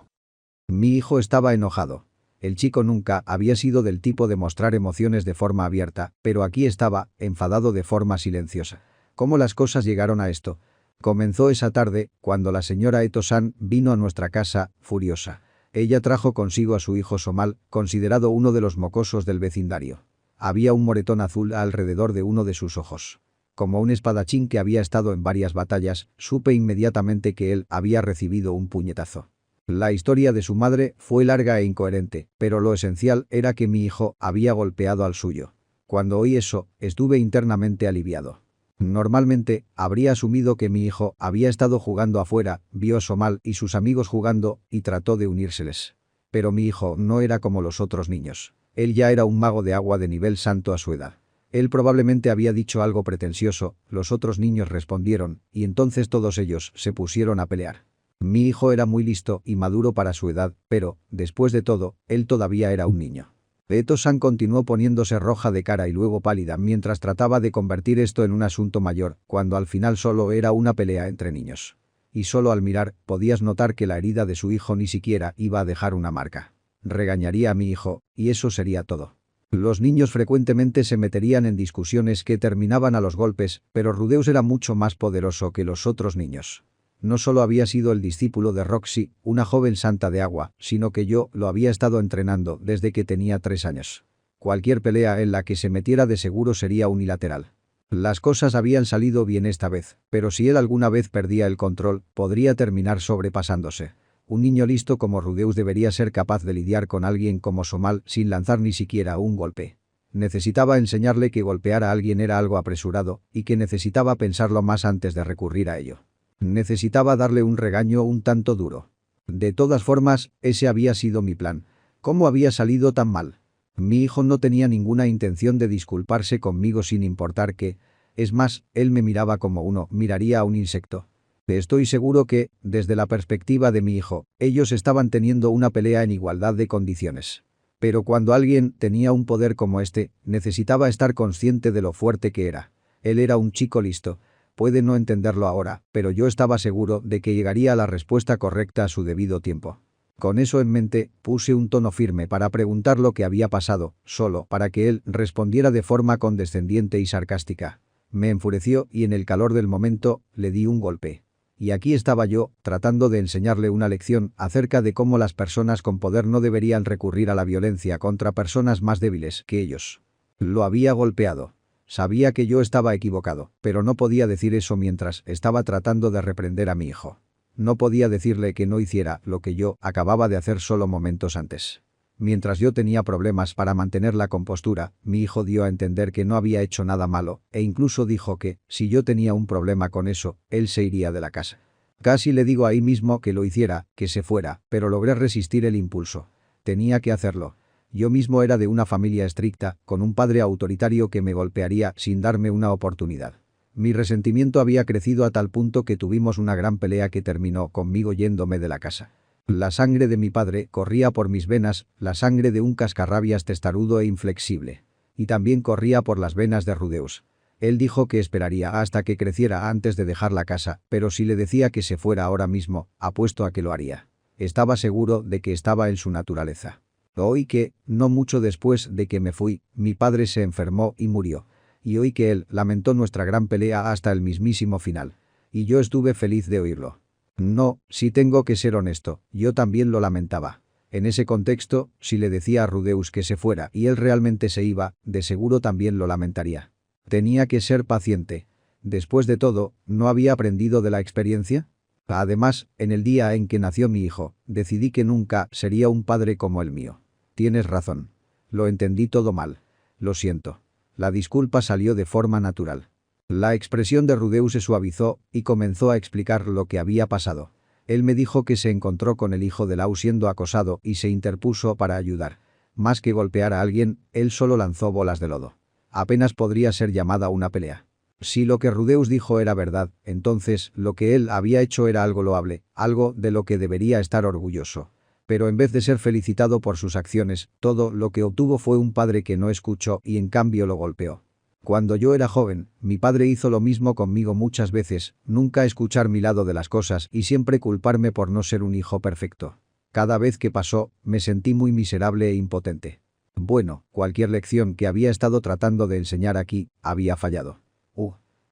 Mi hijo estaba enojado. El chico nunca había sido del tipo de mostrar emociones de forma abierta, pero aquí estaba, enfadado de forma silenciosa. ¿Cómo las cosas llegaron a esto? Comenzó esa tarde, cuando la señora Eto-san vino a nuestra casa, furiosa. Ella trajo consigo a su hijo Somal, considerado uno de los mocosos del vecindario. Había un moretón azul alrededor de uno de sus ojos. Como un espadachín que había estado en varias batallas, supe inmediatamente que él había recibido un puñetazo. La historia de su madre fue larga e incoherente, pero lo esencial era que mi hijo había golpeado al suyo. Cuando oí eso, estuve internamente aliviado. Normalmente, habría asumido que mi hijo había estado jugando afuera, vio a Somal y sus amigos jugando, y trató de unírseles. Pero mi hijo no era como los otros niños. Él ya era un mago de agua de nivel santo a su edad. Él probablemente había dicho algo pretencioso, los otros niños respondieron, y entonces todos ellos se pusieron a pelear. Mi hijo era muy listo y maduro para su edad, pero, después de todo, él todavía era un niño. Eto-san continuó poniéndose roja de cara y luego pálida mientras trataba de convertir esto en un asunto mayor, cuando al final solo era una pelea entre niños. Y solo al mirar, podías notar que la herida de su hijo ni siquiera iba a dejar una marca. Regañaría a mi hijo, y eso sería todo. Los niños frecuentemente se meterían en discusiones que terminaban a los golpes, pero Rudeus era mucho más poderoso que los otros niños. No solo había sido el discípulo de Roxy, una joven santa de agua, sino que yo lo había estado entrenando desde que tenía 3 años. Cualquier pelea en la que se metiera de seguro sería unilateral. Las cosas habían salido bien esta vez, pero si él alguna vez perdía el control, podría terminar sobrepasándose. Un niño listo como Rudeus debería ser capaz de lidiar con alguien como Somal sin lanzar ni siquiera un golpe. Necesitaba enseñarle que golpear a alguien era algo apresurado y que necesitaba pensarlo más antes de recurrir a ello. Necesitaba darle un regaño un tanto duro. De todas formas, ese había sido mi plan. ¿Cómo había salido tan mal? Mi hijo no tenía ninguna intención de disculparse conmigo sin importar qué. Es más, él me miraba como uno miraría a un insecto. Estoy seguro que, desde la perspectiva de mi hijo, ellos estaban teniendo una pelea en igualdad de condiciones. Pero cuando alguien tenía un poder como este, necesitaba estar consciente de lo fuerte que era. Él era un chico listo. Puede no entenderlo ahora, pero yo estaba seguro de que llegaría a la respuesta correcta a su debido tiempo. Con eso en mente, puse un tono firme para preguntar lo que había pasado, solo para que él respondiera de forma condescendiente y sarcástica. Me enfureció y en el calor del momento, le di un golpe. Y aquí estaba yo, tratando de enseñarle una lección acerca de cómo las personas con poder no deberían recurrir a la violencia contra personas más débiles que ellos. Lo había golpeado. Sabía que yo estaba equivocado, pero no podía decir eso mientras estaba tratando de reprender a mi hijo. No podía decirle que no hiciera lo que yo acababa de hacer solo momentos antes. Mientras yo tenía problemas para mantener la compostura, mi hijo dio a entender que no había hecho nada malo, e incluso dijo que, si yo tenía un problema con eso, él se iría de la casa. Casi le digo ahí mismo que lo hiciera, que se fuera, pero logré resistir el impulso. Tenía que hacerlo. Yo mismo era de una familia estricta, con un padre autoritario que me golpearía sin darme una oportunidad. Mi resentimiento había crecido a tal punto que tuvimos una gran pelea que terminó conmigo yéndome de la casa. La sangre de mi padre corría por mis venas, la sangre de un cascarrabias testarudo e inflexible. Y también corría por las venas de Rudeus. Él dijo que esperaría hasta que creciera antes de dejar la casa, pero si le decía que se fuera ahora mismo, apuesto a que lo haría. Estaba seguro de que estaba en su naturaleza. Oí que, no mucho después de que me fui, mi padre se enfermó y murió. Y oí que él lamentó nuestra gran pelea hasta el mismísimo final. Y yo estuve feliz de oírlo. No, si tengo que ser honesto, yo también lo lamentaba. En ese contexto, si le decía a Rudeus que se fuera y él realmente se iba, de seguro también lo lamentaría. Tenía que ser paciente. Después de todo, ¿no había aprendido de la experiencia? Además, en el día en que nació mi hijo, decidí que nunca sería un padre como el mío. Tienes razón. Lo entendí todo mal. Lo siento. La disculpa salió de forma natural. La expresión de Rudeus se suavizó y comenzó a explicar lo que había pasado. Él me dijo que se encontró con el hijo de Lau siendo acosado y se interpuso para ayudar. Más que golpear a alguien, él solo lanzó bolas de lodo. Apenas podría ser llamada una pelea. Si lo que Rudeus dijo era verdad, entonces lo que él había hecho era algo loable, algo de lo que debería estar orgulloso. Pero en vez de ser felicitado por sus acciones, todo lo que obtuvo fue un padre que no escuchó y en cambio lo golpeó. Cuando yo era joven, mi padre hizo lo mismo conmigo muchas veces, nunca escuchar mi lado de las cosas y siempre culparme por no ser un hijo perfecto. Cada vez que pasó, me sentí muy miserable e impotente. Bueno, cualquier lección que había estado tratando de enseñar aquí, había fallado.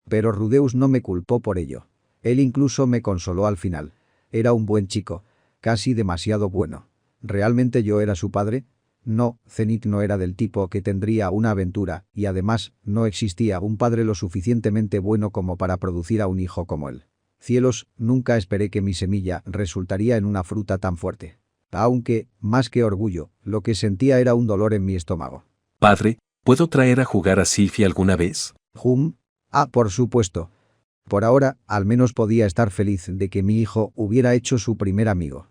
Pero Rudeus no me culpó por ello. Él incluso me consoló al final. Era un buen chico. Casi demasiado bueno. ¿Realmente yo era su padre? No, Zenith no era del tipo que tendría una aventura, y además, no existía un padre lo suficientemente bueno como para producir a un hijo como él. Cielos, nunca esperé que mi semilla resultaría en una fruta tan fuerte. Aunque, más que orgullo, lo que sentía era un dolor en mi estómago. Padre, ¿puedo traer a jugar a Sylvie alguna vez? Por supuesto. Por ahora, al menos podía estar feliz de que mi hijo hubiera hecho su primer amigo.